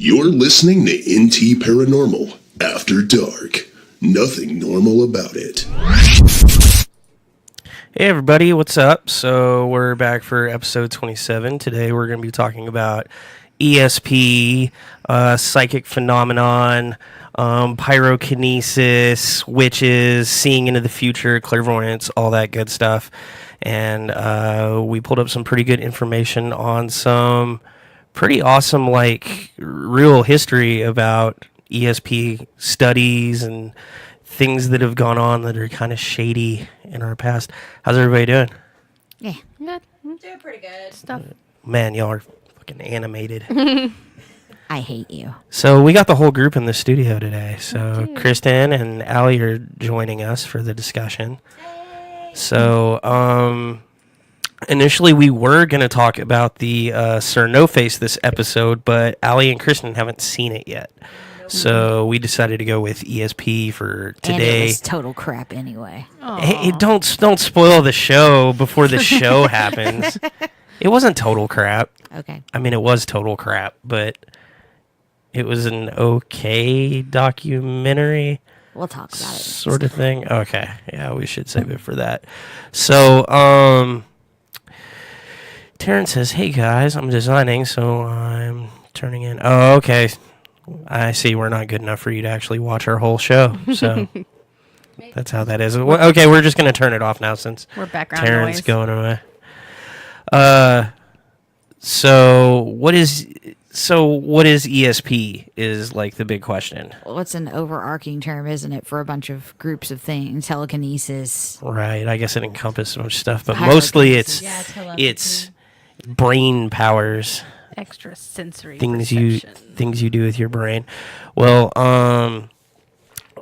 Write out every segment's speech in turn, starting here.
You're listening to NT Paranormal After Dark. Nothing normal about it. Hey everybody, what's up? So we're back for episode 27. Today we're going to be talking about ESP, psychic phenomenon, pyrokinesis, witches, seeing into the future, clairvoyance, all that good stuff. And we pulled up some pretty good information on some pretty awesome, real history about ESP studies and things that have gone on that are kind of shady in our past. How's everybody doing? Yeah. Good. Doing pretty good. Stuff. Man, y'all are fucking animated. I hate you. So we got the whole group in the studio today. So Kristen and Allie are joining us for the discussion. Hey. So initially we were going to talk about the Sir No Face this episode, but Allie and Kristen haven't seen it yet. So we decided to go with ESP for today. And it was total crap anyway. Hey, don't spoil the show before the show happens. It wasn't total crap. Okay. I mean, it was total crap, but it was an okay documentary. We'll talk about it. Sort of thing. Okay. Yeah, we should save it for that. So, Terrence says, "Hey guys, I'm designing, so I'm turning in." Oh, okay. I see we're not good enough for you to actually watch our whole show. So that's how that is. Okay, we're just going to turn it off now since We're background Terrence noise. going away. So what is ESP is like the big question. Well, it's an overarching term, isn't it, for a bunch of groups of things? Telekinesis. Right. I guess it encompasses much stuff, but mostly it's brain powers. Extra sensory Things perception. you do with your brain. Well,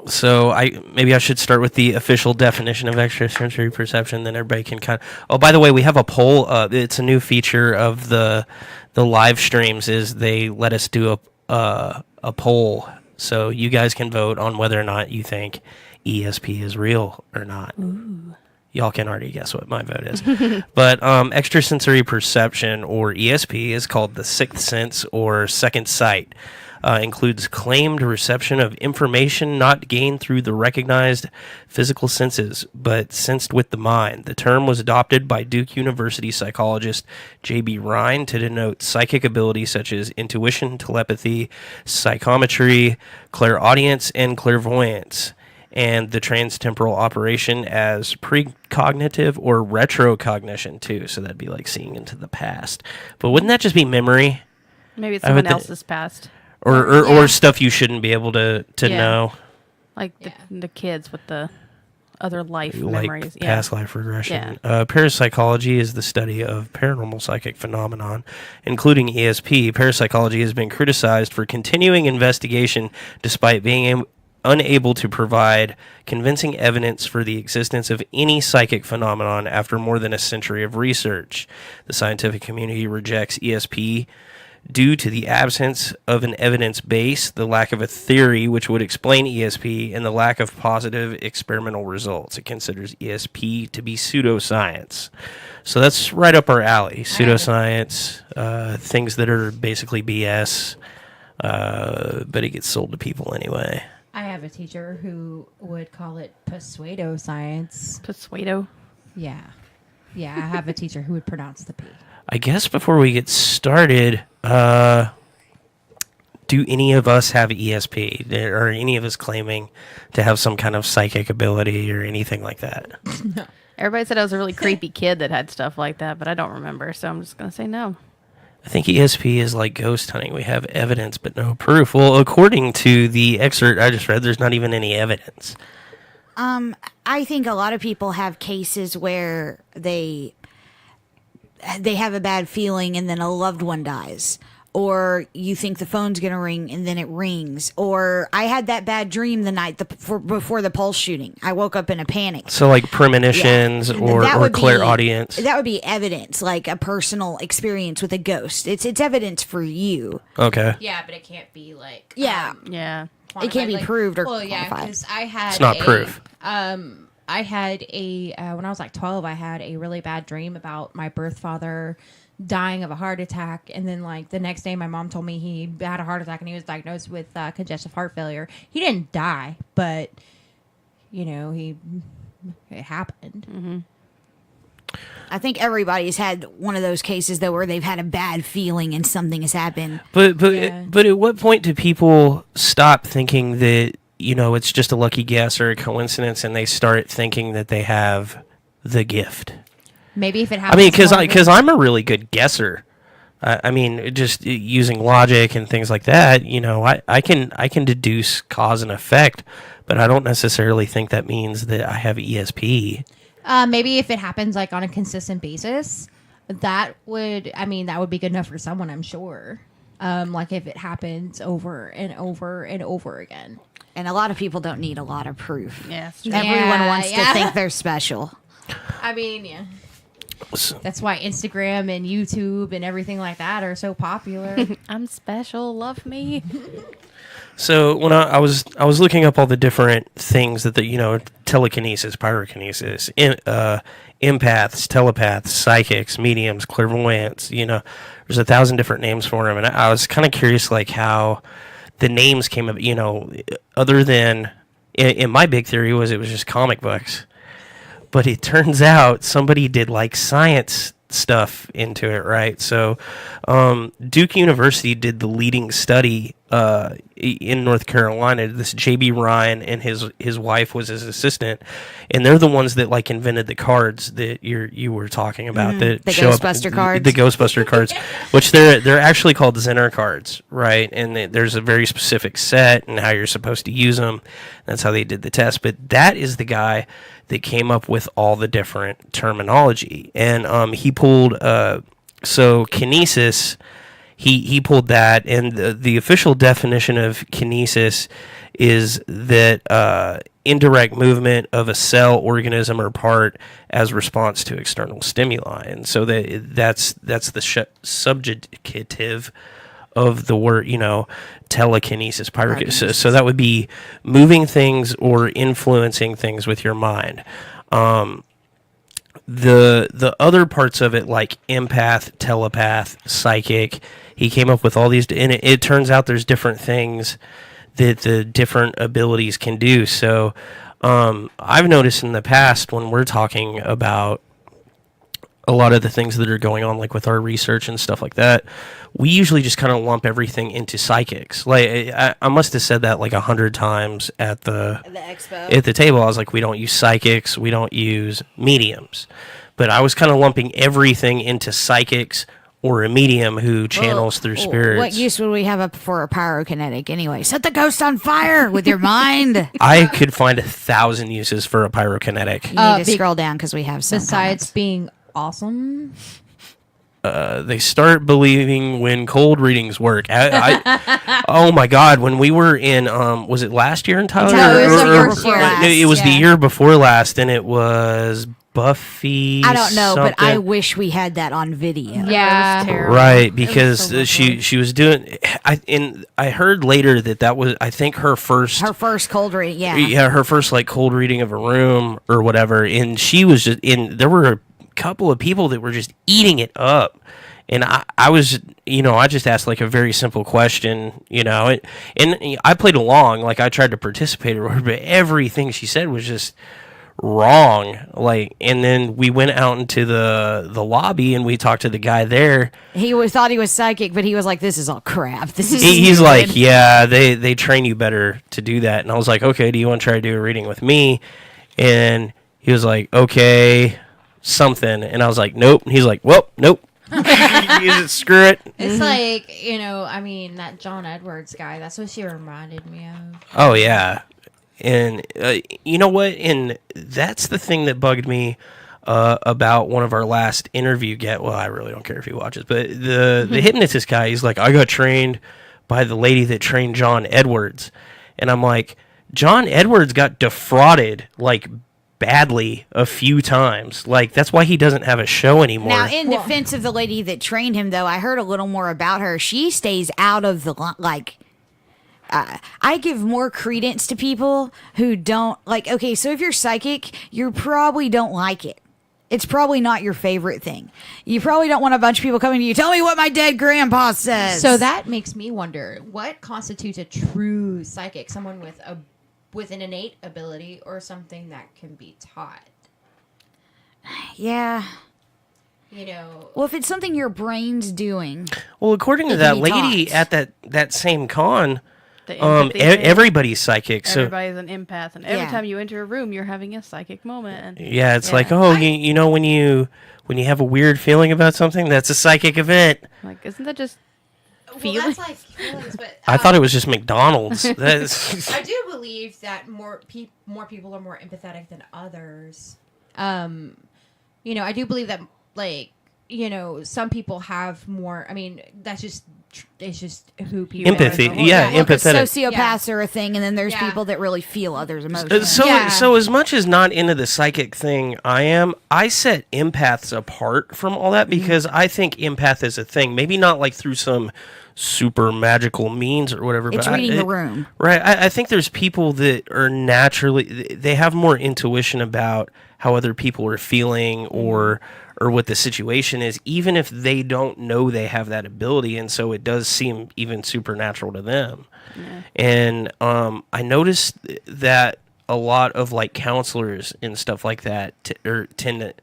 so I should start with the official definition of extrasensory perception. Then everybody can kind of. Oh, by the way, we have a poll. It's a new feature of the live streams. Is they let us do a poll, so you guys can vote on whether or not you think ESP is real or not. Ooh. Y'all can already guess what my vote is. But extrasensory perception, or ESP, is called the sixth sense or second sight. Includes claimed reception of information not gained through the recognized physical senses, but sensed with the mind. The term was adopted by Duke University psychologist J.B. Rhine to denote psychic abilities such as intuition, telepathy, psychometry, clairaudience, and clairvoyance, and the transtemporal operation as precognitive or retrocognition too. So that'd be like seeing into the past. But wouldn't that just be memory? Maybe it's someone else's past. Or stuff you shouldn't be able to know. Like the kids with the other life memories. Like past life regression. Parapsychology is the study of paranormal psychic phenomenon, including ESP. Parapsychology has been criticized for continuing investigation despite being unable to provide convincing evidence for the existence of any psychic phenomenon after more than a century of research. The scientific community rejects ESP due to the absence of an evidence base, the lack of a theory which would explain ESP, and the lack of positive experimental results. It considers ESP to be pseudoscience. So that's right up our alley. Pseudoscience, things that are basically BS, but it gets sold to people anyway. I have a teacher who would call it pseudo science. Pseudo. Yeah. Yeah, I have a teacher who would pronounce the P. I guess before we get started, do any of us have ESP? Are any of us claiming to have some kind of psychic ability or anything like that? No. Everybody said I was a really creepy kid that had stuff like that, but I don't remember, so I'm just going to say no. I think ESP is like ghost hunting. We have evidence, but no proof. Well, according to the excerpt I just read, there's not even any evidence. I think a lot of people have cases where they have a bad feeling and then a loved one dies. Or you think the phone's going to ring and then it rings. Or I had that bad dream the night before the Pulse shooting. I woke up in a panic. So like premonitions or clairaudience. That would be evidence, like a personal experience with a ghost. It's evidence for you. Okay. Yeah, but it can't be like... Yeah. Yeah. It can't be proved or Well, yeah, quantified. because I had It's not proof. I had when I was like 12, I had a really bad dream about my birth father dying of a heart attack, and then like the next day my mom told me he had a heart attack and he was diagnosed with congestive heart failure. He didn't die, but it happened. I think everybody's had one of those cases though where they've had a bad feeling and something has happened. But Yeah. but at what point do people stop thinking that it's just a lucky guess or a coincidence, and they start thinking that they have the gift? Maybe if it I happens. mean, because I'm a really good guesser. I mean, just using logic and things like that. I can deduce cause and effect, but I don't necessarily think that means that I have ESP. Maybe if it happens like on a consistent basis, that would be good enough for someone, I'm sure. Like if it happens over and over and over again. And a lot of people don't need a lot of proof. Yeah, it's true. Everyone wants to think they're special. I mean, yeah. So- That's why Instagram and YouTube and everything like that are so popular. I'm special. Love me. So when I was looking up all the different things that telekinesis, pyrokinesis, empaths, telepaths, psychics, mediums, clairvoyants, there's 1,000 different names for them, and I was kind of curious like how the names came up. Other than in my big theory it was just comic books, but it turns out somebody did like science stuff into it, right? So Duke University did the leading study in North Carolina. This J.B. Ryan and his wife was his assistant, and they're the ones that like invented the cards that you were talking about. That The show Ghostbuster up, cards. the Ghostbuster cards, which they're actually called Zener cards, right? And there's a very specific set and how you're supposed to use them. That's how they did the test. But that is the guy that came up with all the different terminology, and he pulled so kinesis. He pulled that, and the official definition of kinesis is that indirect movement of a cell, organism, or part as response to external stimuli. And so that's the subjugative of the word, telekinesis, pyrokinesis. So that would be moving things or influencing things with your mind. The other parts of it, like empath, telepath, psychic, he came up with all these, and it turns out there's different things that the different abilities can do. So I've noticed in the past when we're talking about a lot of the things that are going on, like with our research and stuff like that, we usually just kind of lump everything into psychics. Like I must have said that like 100 times at the expo. At the table. I was like, we don't use psychics, we don't use mediums, but I was kind of lumping everything into psychics or a medium who channels through spirits. What use would we have up for a pyrokinetic anyway? Set the ghost on fire with your mind. I could find 1,000 uses for a pyrokinetic. You need to Be- scroll down because we have some. Besides comments. being awesome. They start believing when cold readings work. Oh my God! When we were in, was it last year in Tyler? No, it was the year before last. It was the Yeah. year before last, and it was Buffy. I don't know, but I something. wish we had that on video. Yeah. It was terrible. Right, because so she was doing. I heard later that was, I think, her first. Her first cold reading, yeah. Yeah, her first like cold reading of a room or whatever, and she was just in. There were a couple of people that were just eating it up, and I was, I just asked like a very simple question, and I played along, like I tried to participate or whatever, but everything she said was just wrong. Like, and then we went out into the lobby and we talked to the guy there. Thought he was psychic, but he was like, "This is all crap. This is." He's stupid." like, yeah, they train you better to do that. And I was like, okay, do you want to try to do a reading with me? And he was like, okay, something. And I was like, nope. And he's like, well, nope. Screw it. It's like, that John Edwards guy, that's what she reminded me of. Oh yeah. And you know what? And that's the thing that bugged me about one of our last interview well, I really don't care if he watches, but the hypnotist guy, he's like, I got trained by the lady that trained John Edwards. And I'm like, John Edwards got defrauded like badly a few times. Like, that's why he doesn't have a show anymore. Now, in defense of the lady that trained him, though, I heard a little more about her. She stays out of the I give more credence to people who don't like. Okay, so if you're psychic, you probably don't like it. it's probably not your favorite thing. You probably don't want a bunch of people coming to you, tell me what my dead grandpa says. So that makes me wonder, what constitutes a true psychic? Someone with an innate ability or something that can be taught? Yeah. You know. Well, if it's something your brain's doing. Well, according to it that can be lady taught. at that same con, The empathy thing. everybody's psychic. So Everybody's an empath, and every Yeah. time you enter a room, you're having a psychic moment. And yeah, it's Yeah. like, oh, you know, when you have a weird feeling about something, that's a psychic event. like, isn't that just Well, feelings? that's like feelings, but I thought it was just McDonald's. That's I do believe that more people are more empathetic than others. You know, I do believe that, like, you know, some people have more. I mean, it's just who people Empathy, are. yeah, Well, 'cause empathetic. sociopaths are a thing, and then there's Yeah. people that really feel others' emotions. So Yeah. so as much as not into the psychic thing I set empaths apart from all that because I think empath is a thing. Maybe not like through some super magical means or whatever. It's but reading the room. Right. I think there's people that are naturally they have more intuition about how other people are feeling or what the situation is, even if they don't know they have that ability, and so it does seem even supernatural to them. And I noticed that a lot of like counselors and stuff like that tend to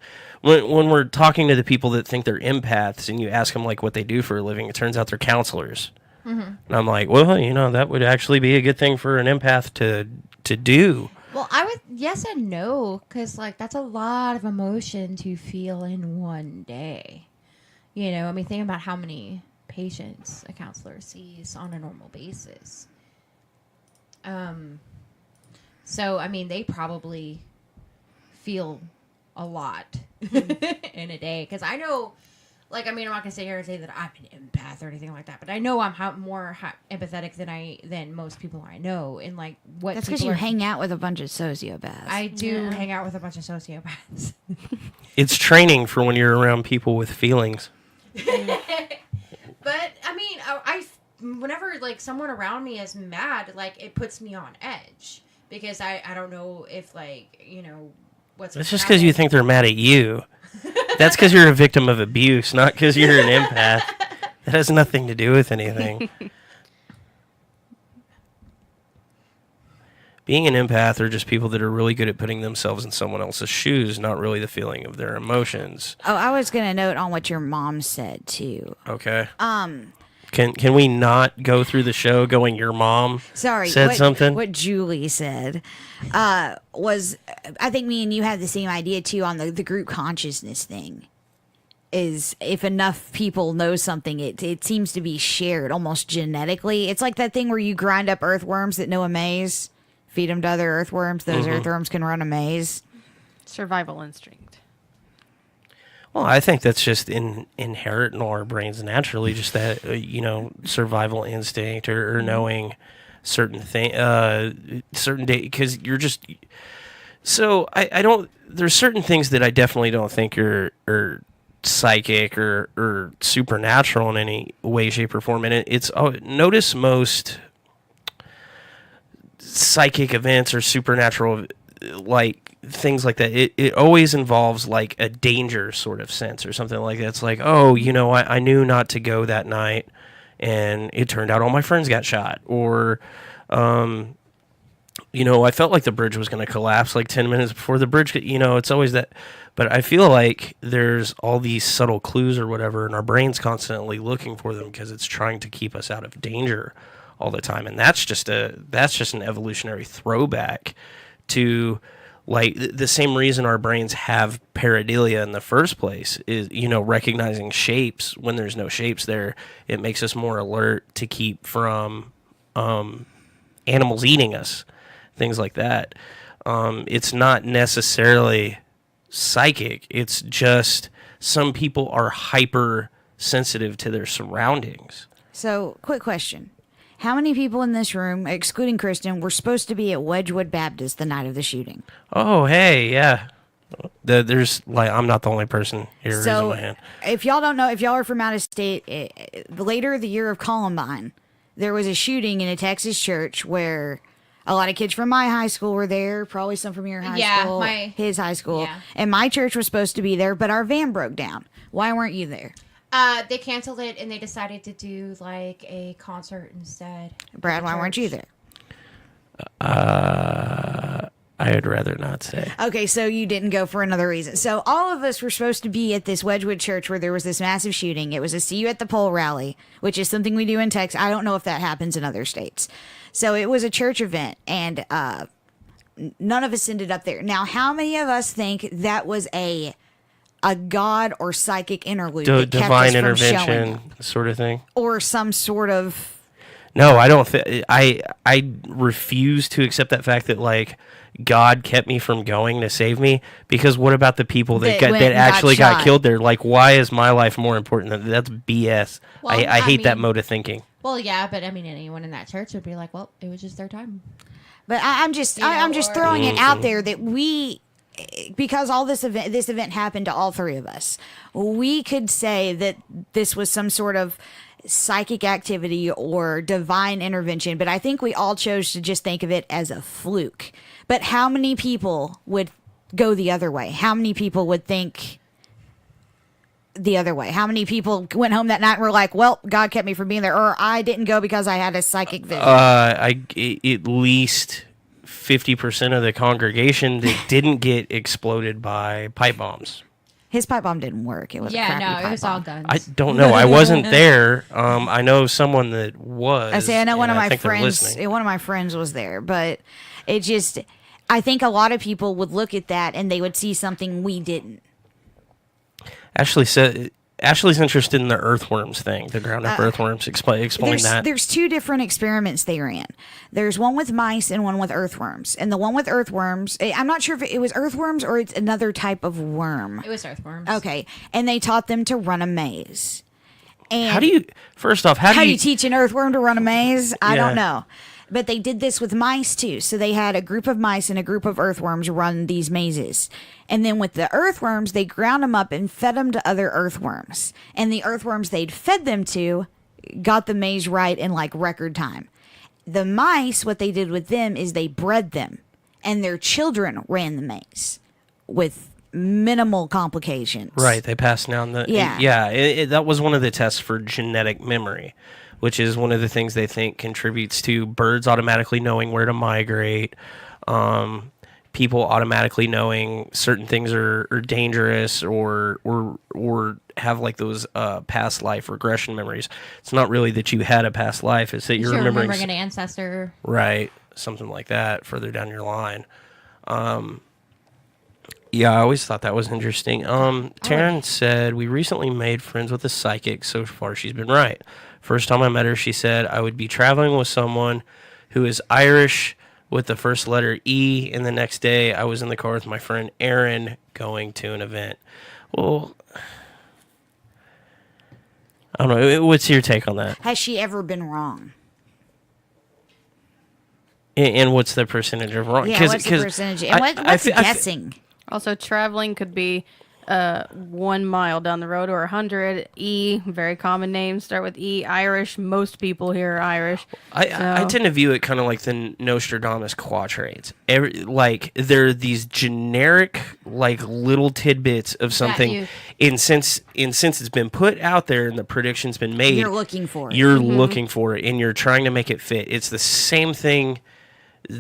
when we're talking to the people that think they're empaths and you ask them like what they do for a living, it turns out they're counselors. And I'm like, well, you know, that would actually be a good thing for an empath to do. Well, I would yes and no, because like that's a lot of emotion to feel in one day. You know, I mean, think about how many patients a counselor sees on a normal basis. So I mean, they probably feel a lot in a day. Because I know, like, I mean, I'm not gonna sit here and say that I'm an empath or anything like that, but I know I'm more empathetic than most people I know. And like, what That's because people you are- hang out with a bunch of sociopaths. I do Yeah. hang out with a bunch of sociopaths. It's training for when you're around people with feelings. But I mean, I whenever like someone around me is mad, like it puts me on edge because I don't know if like, you know, what's. It's just because you think they're mad at you. That's because you're a victim of abuse, not because you're an empath. That has nothing to do with anything. Being an empath are just people that are really good at putting themselves in someone else's shoes, not really the feeling of their emotions. Oh, I was going to note on what your mom said, too. Okay. Can we not go through the show going your mom Sorry, said what, something? What Julie said was, I think me and you had the same idea too on the group consciousness thing. Is if enough people know something, it seems to be shared almost genetically. It's like that thing where you grind up earthworms that know a maze, feed them to other earthworms. Those earthworms can run a maze. Survival instinct. Well, I think that's just inherent in our brains naturally, just that, survival instinct or knowing certain day, because you're just, so I don't, there's certain things that I definitely don't think are psychic or supernatural in any way, shape, or form. And it's notice most psychic events or supernatural, like things like that, it always involves like a danger sort of sense or something like that. It's like, oh, I knew not to go that night and it turned out all my friends got shot, or I felt like the bridge was going to collapse like 10 minutes before the bridge it's always that. But I feel like there's all these subtle clues or whatever, and our brain's constantly looking for them because it's trying to keep us out of danger all the time. And that's just an evolutionary throwback to like the same reason our brains have pareidolia in the first place is, recognizing shapes when there's no shapes there. It makes us more alert to keep from animals eating us, things like that. It's not necessarily psychic. It's just some people are hyper sensitive to their surroundings. So, quick question. How many people in this room, excluding Kristen, were supposed to be at Wedgwood Baptist the night of the shooting? Oh, hey, yeah. There's like, I'm not the only person here raising So, my hand. if y'all don't know, if y'all are from out of state, later the year of Columbine, there was a shooting in a Texas church where A lot of kids from my high school were there, probably some from your high Yeah, school, his high school. Yeah. And my church was supposed to be there, but our van broke down. Why weren't you there? They canceled it and they decided to do like a concert instead. Brad, why weren't you there? I'd rather not say. Okay, so you didn't go for another reason. So all of us were supposed to be at this Wedgwood church where there was this massive shooting. It was a See You at the Pole rally, which is something we do in Texas. I don't know if that happens in other states. So it was a church event, and none of us ended up there. Now, how many of us think that was a God or psychic interlude that kept us Divine from showing intervention up? sort of thing? Or some sort of... No, I don't. I refuse to accept that fact that like God kept me from going to save me, because what about the people that That went and got actually got shot. killed there? Like, why is my life more important than that's BS? Well, I hate that mean- mode of thinking. Well, yeah, but I mean, anyone in that church would be like, well, it was just their time. But I'm just I'm just or- throwing it out there that we, because all this event happened to all three of us, we could say that this was some sort of psychic activity or divine intervention, but I think we all chose to just think of it as a fluke. But how many people would go the other way? How many people would think the other way? How many people went home that night and were like, well, God kept me from being there, or I didn't go because I had a psychic vision? At least 50% of the congregation that didn't get exploded by pipe bombs. His pipe bomb didn't work. It was a Yeah, crappy no, pipe it was bomb. all guns. I don't know. I wasn't there. I know someone that was. I say I know one of and my think they're friends. listening. One of my friends was there, but it just. I think a lot of people would look at that and they would see something we didn't. Ashley's interested in the earthworms thing, the ground up earthworms. Explain that. There's two different experiments they ran. There's one with mice and one with earthworms. And the one with earthworms, I'm not sure if it was earthworms or it's another type of worm. It was earthworms. Okay, and they taught them to run a maze. And How do you? First off, how How do do you? you teach an earthworm to run a maze? I Yeah. don't know. But they did this with mice too. So they had a group of mice and a group of earthworms run these mazes. And then with the earthworms, they ground them up and fed them to other earthworms. And the earthworms they'd fed them to got the maze right in like record time. The mice, what they did with them is they bred them. And their children ran the maze with minimal complications. Right, they pass down the. Yeah. That was one of the tests for genetic memory, which is one of the things they think contributes to birds automatically knowing where to migrate, people automatically knowing certain things are dangerous or have like those past life regression memories. It's not really that you had a past life; it's that you're remembering an ancestor. right, something like that further down your line. Yeah, I always thought that was interesting. Taryn said, we recently made friends with a psychic. So far, she's been right. First time I met her, she said, I would be traveling with someone who is Irish with the first letter E, and the next day I was in the car with my friend Aaron going to an event. Well, I don't know. What's your take on that? Has she ever been wrong? And what's the percentage of wrong? Yeah, what's the percentage? And what's guessing? Also, traveling could be 1 mile down the road or 100. E, very common names start with E. Irish, most people here are Irish. I tend to view it kind of like the Nostradamus quatrains. Like there are these generic, like little tidbits of something, and since it's been put out there and the prediction's been made, You're looking for it. You're looking for it, and you're trying to make it fit. It's the same thing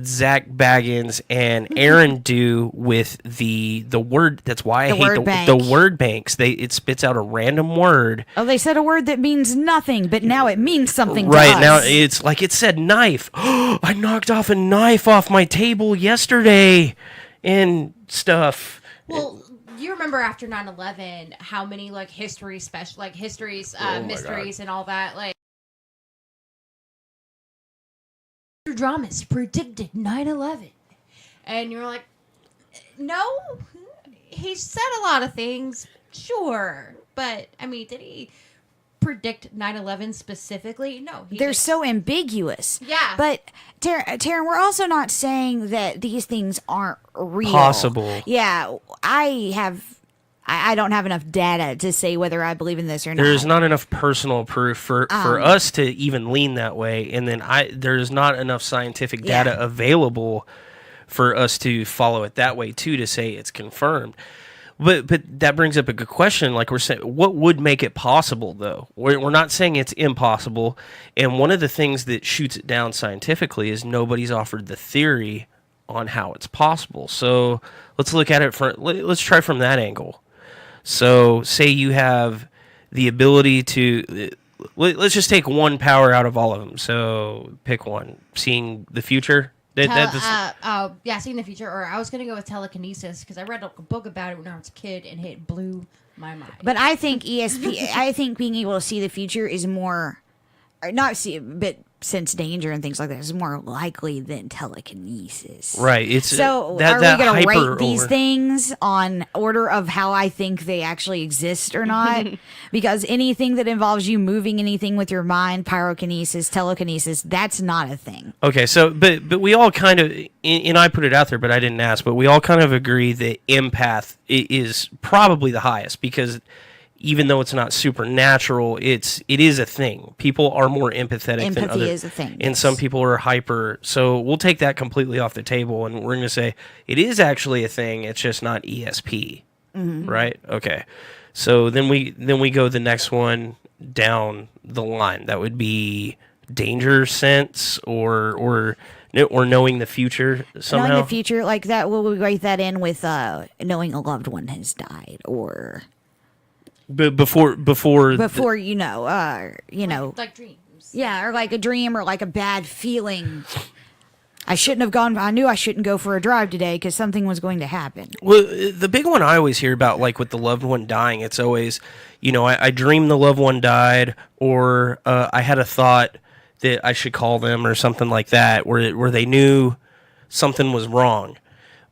Zach Baggins and Aaron do with the word. That's why I hate the word banks. It spits out a random word. Oh, they said a word that means nothing, but now it means something to Right us. now, it's like it said knife. I knocked off a knife off my table yesterday, and stuff. Well, you remember after 9/11 how many like mysteries, and all that, like dramas predicted 9/11, and you're like, no, he said a lot of things, sure, but I mean, did he predict 9/11 specifically? No, they're so ambiguous. Yeah. But Taryn, we're also not saying that these things aren't real. Possible. Yeah, I I don't have enough data to say whether I believe in this or not. There's not enough personal proof for us to even lean that way, and then there's not enough scientific data available for us to follow it that way too, to say it's confirmed. But that brings up a good question. Like we're saying, what would make it possible, though? We're not saying it's impossible. And one of the things that shoots it down scientifically is nobody's offered the theory on how it's possible. So let's look at it let's try from that angle. So say you have the ability to, let's just take one power out of all of them. So pick one. Seeing the future. Seeing the future. Or I was going to go with telekinesis because I read a book about it when I was a kid and it blew my mind. But I think ESP, I think being able to see the future is more, or not see, but sense danger and things like that is more likely than telekinesis. Right. It's so. Are we going to rate these things on order of how I think they actually exist or not? Because anything that involves you moving anything with your mind, pyrokinesis, telekinesis, that's not a thing. Okay. So, but we all kind of, and I put it out there, but I didn't ask. But we all kind of agree that empath is probably the highest because, even though it's not supernatural, it is a thing. People are more empathetic than others. Empathy is a thing. And some people are hyper. So we'll take that completely off the table, and we're going to say it is actually a thing. It's just not ESP, right? Okay. So then we go the next one down the line. That would be danger sense or knowing the future somehow. Knowing the future, like that. Will we rate that in with knowing a loved one has died or? But before like dreams. Yeah, or like a dream or like a bad feeling. I shouldn't have gone. I knew I shouldn't go for a drive today because something was going to happen. Well, the big one I always hear about, like with the loved one dying, it's always, I dreamed the loved one died, or I had a thought that I should call them or something like that, where they knew something was wrong.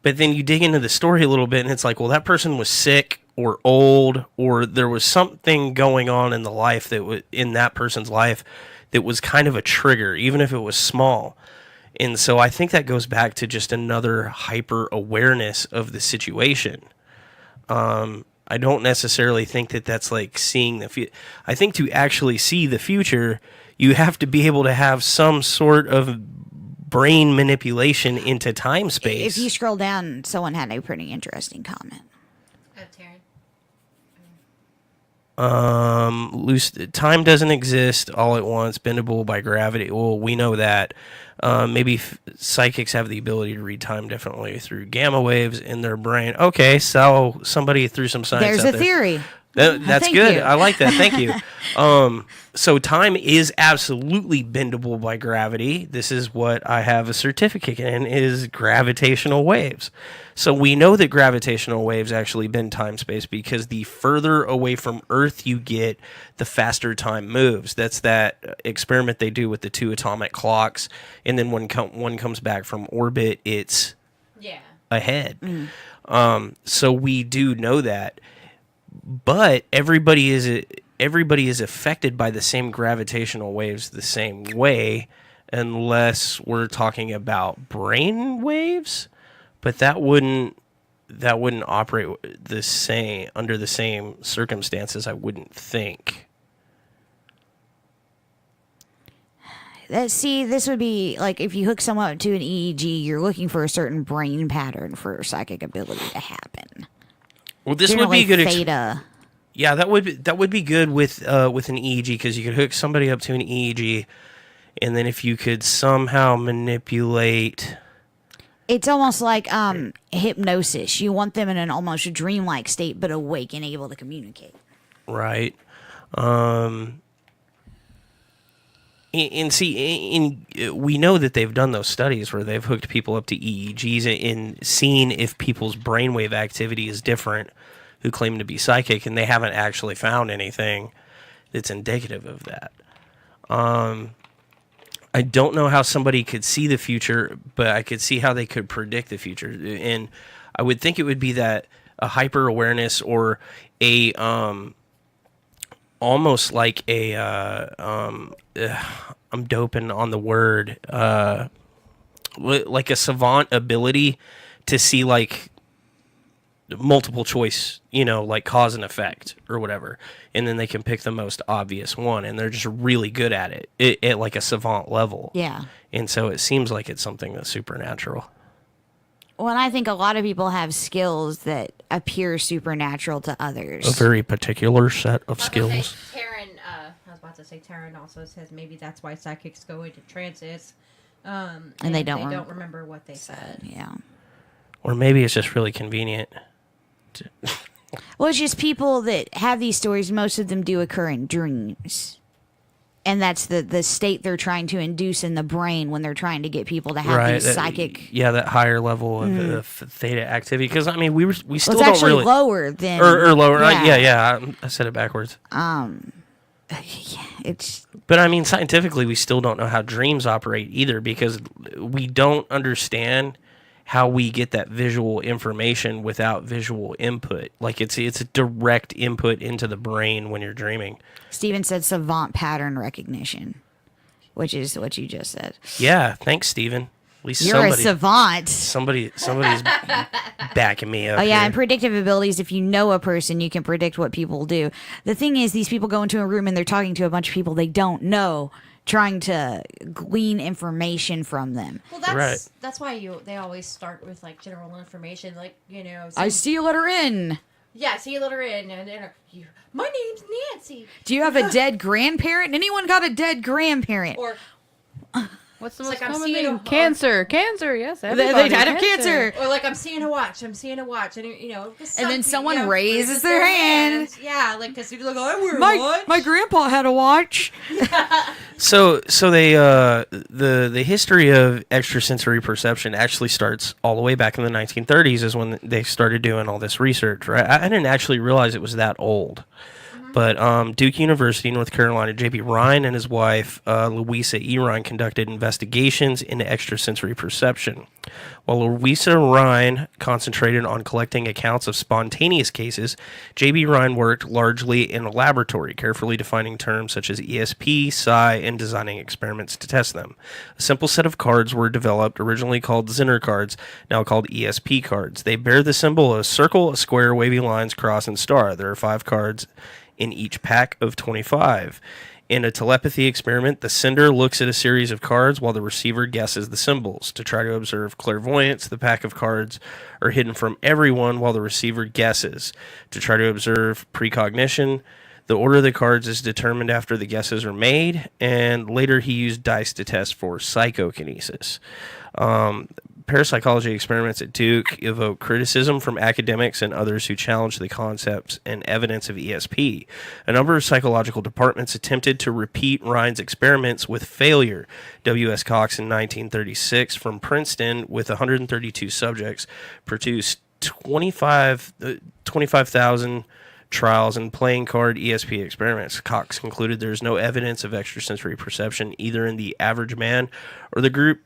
But then you dig into the story a little bit, and it's like, well, that person was sick or old, or there was something going on in the life in that person's life that was kind of a trigger, even if it was small. And so I think that goes back to just another hyper awareness of the situation. I don't necessarily think that that's like seeing the future. I think to actually see the future, you have to be able to have some sort of brain manipulation into time space. If you scroll down, someone had a pretty interesting comment. Loose time doesn't exist all at once, bendable by gravity. Well, we know that. Maybe psychics have the ability to read time differently through gamma waves in their brain. Okay, so somebody threw some science There's out a there. theory. That's Thank good. you. I like that. Thank you. So time is absolutely bendable by gravity. This is what I have a certificate in, is gravitational waves. So we know that gravitational waves actually bend time-space because the further away from Earth you get, the faster time moves. That's that experiment they do with the 2 atomic clocks, and then when one comes back from orbit, it's ahead. So we do know that. But everybody is affected by the same gravitational waves the same way, unless we're talking about brain waves. But that wouldn't operate the same under the same circumstances, I wouldn't think. This would be like if you hook someone up to an EEG, you're looking for a certain brain pattern for psychic ability to happen. Well, this would be good. Theta. Yeah, that would be good with an EEG, because you could hook somebody up to an EEG, and then if you could somehow manipulate. It's almost like hypnosis. You want them in an almost dreamlike state, but awake and able to communicate. Right. And we know that they've done those studies where they've hooked people up to EEGs and seen if people's brainwave activity is different who claim to be psychic, and they haven't actually found anything that's indicative of that. I don't know how somebody could see the future, but I could see how they could predict the future. And I would think it would be that a hyper awareness, or a almost like a I'm doping on the word, like a savant ability to see like multiple choice, like cause and effect or whatever, and then they can pick the most obvious one, and they're just really good at it at like a savant level. Yeah. And so it seems like it's something that's supernatural. Well, and I think a lot of people have skills that appear supernatural to others. A very particular set of I skills. was about to say Taryn also says maybe that's why psychics go into trances. And they don't remember what they said. Yeah. Or maybe it's just really convenient. Well, it's just people that have these stories, most of them do occur in dreams. And that's the state they're trying to induce in the brain when they're trying to get people to have these psychic... that higher level of theta activity. Because, I mean, we still it's don't actually really... lower than... Or lower. Yeah. I said it backwards. It's... But, I mean, scientifically, we still don't know how dreams operate either, because we don't understand how we get that visual information without visual input. Like, it's a direct input into the brain when you're dreaming. Steven said savant pattern recognition, which is what you just said. Yeah, thanks, Steven. At least You're a savant. Somebody's backing me up. Oh, yeah, here. and predictive abilities, if you know a person, you can predict what people do. The thing is, these people go into a room and they're talking to a bunch of people they don't know, trying to glean information from them. Well, Right. that's why they always start with like general information, like I see a letter N. Yeah, see a letter in, and then my name's Nancy. Do you have a dead grandparent? Anyone got a dead grandparent? Or What's the It's most like I'm common seeing thing? a- Cancer. Cancer, yes. They Everybody. died of cancer. or like I'm seeing a watch, and And then someone raises their hand. Yeah, like because you're like, I wear a watch. My grandpa had a watch. So they the history of extrasensory perception actually starts all the way back in the 1930s is when they started doing all this research, right? I didn't actually realize it was that old. But Duke University, North Carolina, J.B. Ryan and his wife, Louisa E. Ryan, conducted investigations into extrasensory perception. While Louisa Ryan concentrated on collecting accounts of spontaneous cases, J.B. Ryan worked largely in a laboratory, carefully defining terms such as ESP, psi, and designing experiments to test them. A simple set of cards were developed, originally called Zinner cards, now called ESP cards. They bear the symbol of a circle, a square, wavy lines, cross, and star. There are 5 cards in each pack of 25. In a telepathy experiment, the sender looks at a series of cards while the receiver guesses the symbols. To try to observe clairvoyance, the pack of cards are hidden from everyone while the receiver guesses. To try to observe precognition, the order of the cards is determined after the guesses are made, and later he used dice to test for psychokinesis. Parapsychology experiments at Duke evoke criticism from academics and others who challenge the concepts and evidence of ESP. A number of psychological departments attempted to repeat Ryan's experiments with failure. W.S. Cox in 1936 from Princeton, with 132 subjects, produced 25,000 trials and playing card ESP experiments. Cox concluded there is no evidence of extrasensory perception either in the average man or the group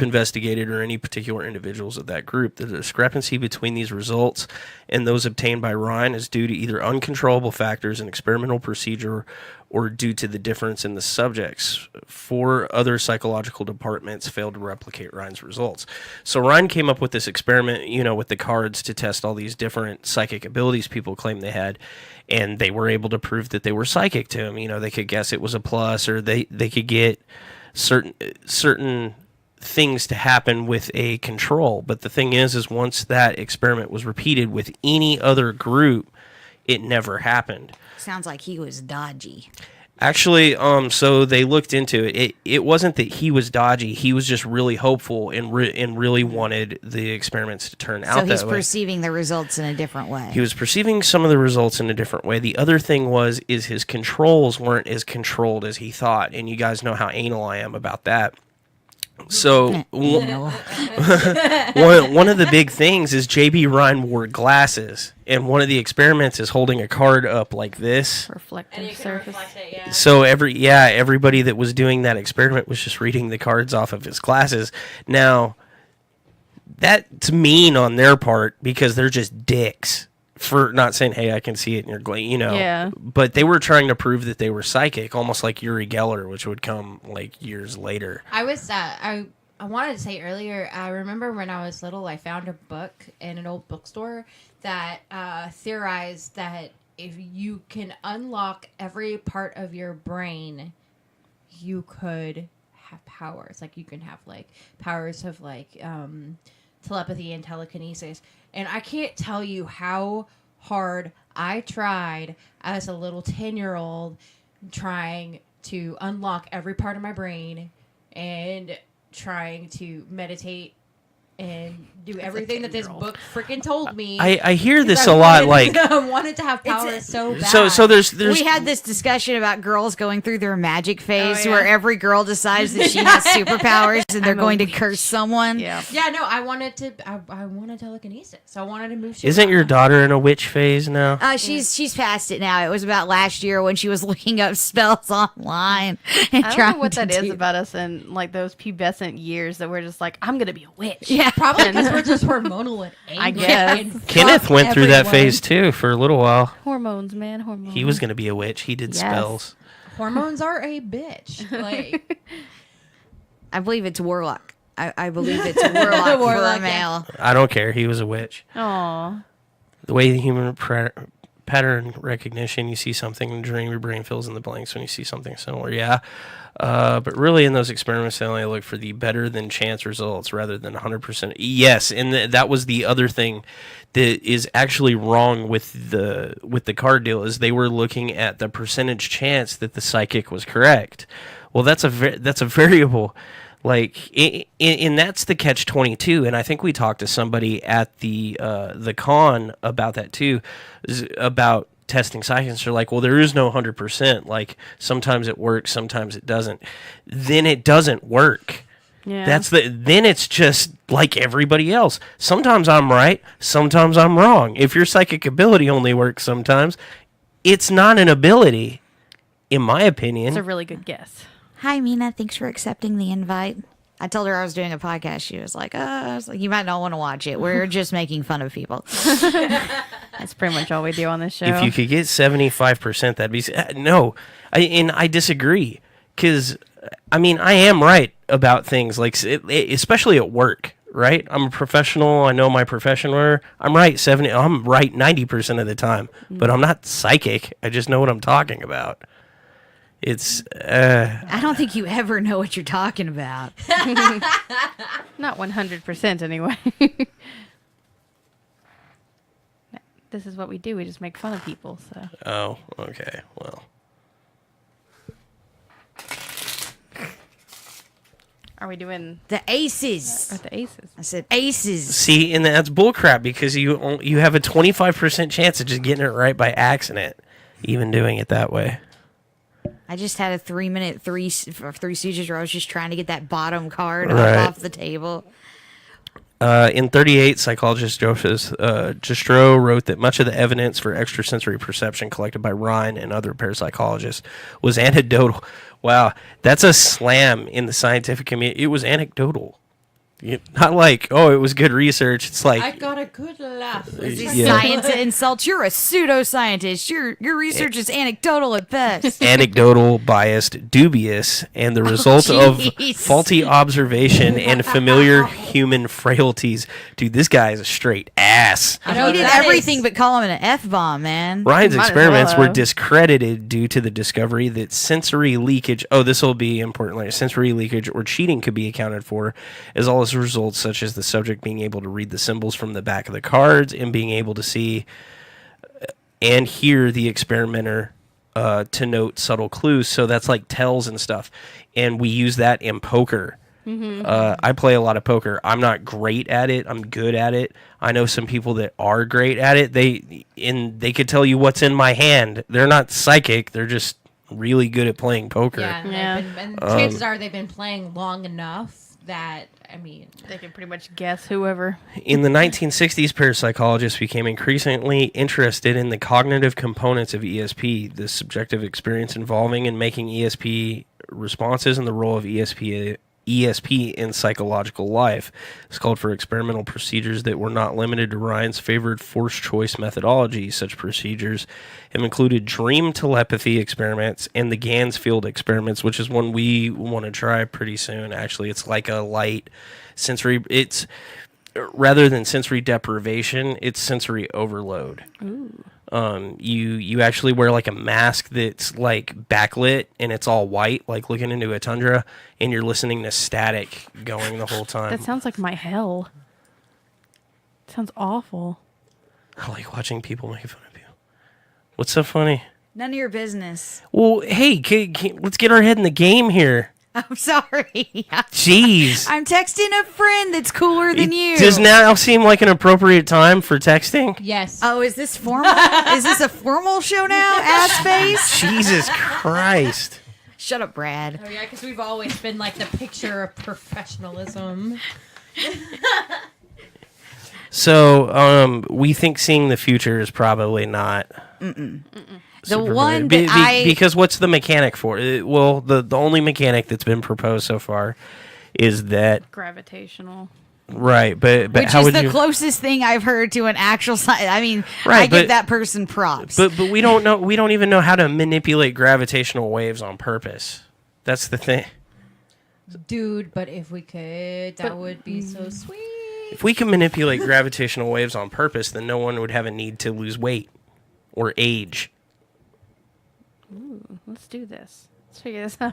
investigated or any particular individuals of that group. The discrepancy between these results and those obtained by Ryan is due to either uncontrollable factors in experimental procedure or due to the difference in the subjects. 4 other psychological departments failed to replicate Ryan's results. So Ryan came up with this experiment, with the cards to test all these different psychic abilities people claimed they had, and they were able to prove that they were psychic to him. They could guess it was a plus, or they could get certain things to happen with a control. But the thing is once that experiment was repeated with any other group, it never happened. Sounds like he was dodgy. Actually, so they looked into it. It wasn't that he was dodgy. He was just really hopeful and really wanted the experiments to turn out that way. So he's perceiving the results in a different way. He was perceiving some of the results in a different way. The other thing is his controls weren't as controlled as he thought. And you guys know how anal I am about that. So one of the big things is J.B. Ryan wore glasses, and one of the experiments is holding a card up like this. Reflective surface. So everybody that was doing that experiment was just reading the cards off of his glasses. Now, that's mean on their part because they're just dicks for not saying, hey, I can see it in your glass, Yeah. But they were trying to prove that they were psychic, almost like Uri Geller, which would come like years later. I was I wanted to say earlier, I remember when I was little, I found a book in an old bookstore that theorized that if you can unlock every part of your brain, you could have powers. Like, you can have, like, powers of, like, telepathy and telekinesis. And I can't tell you how hard I tried as a little 10-year-old trying to unlock every part of my brain and trying to meditate and do everything that this book freaking told me. I hear this a lot. Like, I wanted to have powers so bad. so there's We had this discussion about girls going through their magic phase, yeah. where every girl decides that she has superpowers and they're I'm a going to witch. curse someone. Yeah. Yeah, no, I wanted to. I wanted telekinesis. So I wanted to move shit. Isn't your around. daughter in a witch phase now? She's past it now. It was about last year when she was looking up spells online and I don't trying know what to that is do- about us in like those pubescent years that we're just like, I'm gonna be a witch. Yeah, Probably because we're just hormonal and angry. I guess. and Kenneth fuck went through that everyone. phase too for a little while. Hormones, man, hormones. He was going to be a witch. He did Yes. spells. Hormones are a bitch. Like, I believe it's warlock. I believe it's warlock, for a Warlock, male. I don't care. He was a witch. Aw. The way the human pattern recognition, you see something in a dream, your brain fills in the blanks when you see something similar. Yeah. But really, in those experiments, they only look for the better than chance results rather than 100%. Yes, and that was the other thing that is actually wrong with the card deal, is they were looking at the percentage chance that the psychic was correct. Well, that's a variable. Like, and that's the catch-22. And I think we talked to somebody at the con about that too, about testing psychics. They're like, well, there is no 100%. Like, sometimes it works, sometimes it doesn't. Then it doesn't work. Yeah. Then it's just like everybody else. Sometimes I'm right, sometimes I'm wrong. If your psychic ability only works sometimes, it's not an ability, in my opinion. It's a really good guess. Hi, Mina. Thanks for accepting the invite. I told her I was doing a podcast. She was like, you might not want to watch it. We're just making fun of people. That's pretty much all we do on this show. If you could get 75%, that'd be no. I disagree, because I mean, I am right about things, like especially at work. Right? I'm a professional. I know my profession. Where I'm right 90% of the time, but I'm not psychic. I just know what I'm talking about. It's I don't think you ever know what you're talking about. Not 100% anyway. This is what we do. We just make fun of people. So oh, okay. Well, are we doing The aces. the aces? I said aces. see, and that's bullcrap, because you have a 25% chance of just getting it right by accident, even doing it that way. I just had a 3-minute Three Stooges where I was just trying to get that bottom card Right. up off the table. In 38, psychologist Joseph Jastrow wrote that much of the evidence for extrasensory perception collected by Ryan and other parapsychologists was anecdotal. Wow, that's a slam in the scientific community. It was anecdotal. Not like, oh, it was good research. It's like, I got a good laugh. Yeah. Science insults. You're a pseudoscientist. Your research is anecdotal at best. anecdotal, biased, dubious, and the result of jeez. faulty observation and familiar human frailties. Dude, this guy is a straight ass. I know He did that everything is- but call him an F-bomb, man. Ryan's Might as experiments well were have. discredited due to the discovery that sensory leakage, this will be important later, sensory leakage or cheating could be accounted for, as well as results such as the subject being able to read the symbols from the back of the cards and being able to see and hear the experimenter to note subtle clues. So that's like tells and stuff. And we use that in poker. I play a lot of poker. I'm not great at it. I'm good at it. I know some people that are great at it. They could tell you what's in my hand. They're not psychic. They're just really good at playing poker. Yeah, and Yeah. and chances are they've been playing long enough that, I mean, They can pretty much guess whoever. In the 1960s, parapsychologists became increasingly interested in the cognitive components of ESP, the subjective experience involving and making ESP responses, and the role of ESP in psychological life. It's called for experimental procedures that were not limited to Ryan's favored forced choice methodology. Such procedures have included dream telepathy experiments and the Gansfield experiments, which is one we want to try pretty soon. Actually, it's like a light sensory. It's rather than sensory deprivation, it's sensory overload. Ooh. You actually wear like a mask that's like backlit and it's all white, like looking into a tundra, and you're listening to static going the whole time. That sounds like my hell. Sounds awful. I like watching people make fun of you. What's so funny? None of your business. Well, hey, let's get our head in the game here. I'm sorry. Jeez. I'm texting a friend that's cooler than you. Does now seem like an appropriate time for texting? Yes. Oh, is this formal? Is this a formal show now? Ass face? Jesus Christ. Shut up, Brad. Oh yeah, because we've always been like the picture of professionalism. So, we think seeing the future is probably not. The one that because what's the mechanic for it? Well, the only mechanic that's been proposed so far is that Gravitational. right, but which how is would the you? closest thing I've heard to an actual science. I mean, Right, I give but- that person props. But we don't know. We don't even know how to manipulate gravitational waves on purpose. That's the thing. Dude, but if we could, that would be so sweet. If we can manipulate gravitational waves on purpose, then no one would have a need to lose weight or age. Ooh, let's do this. Let's figure this out.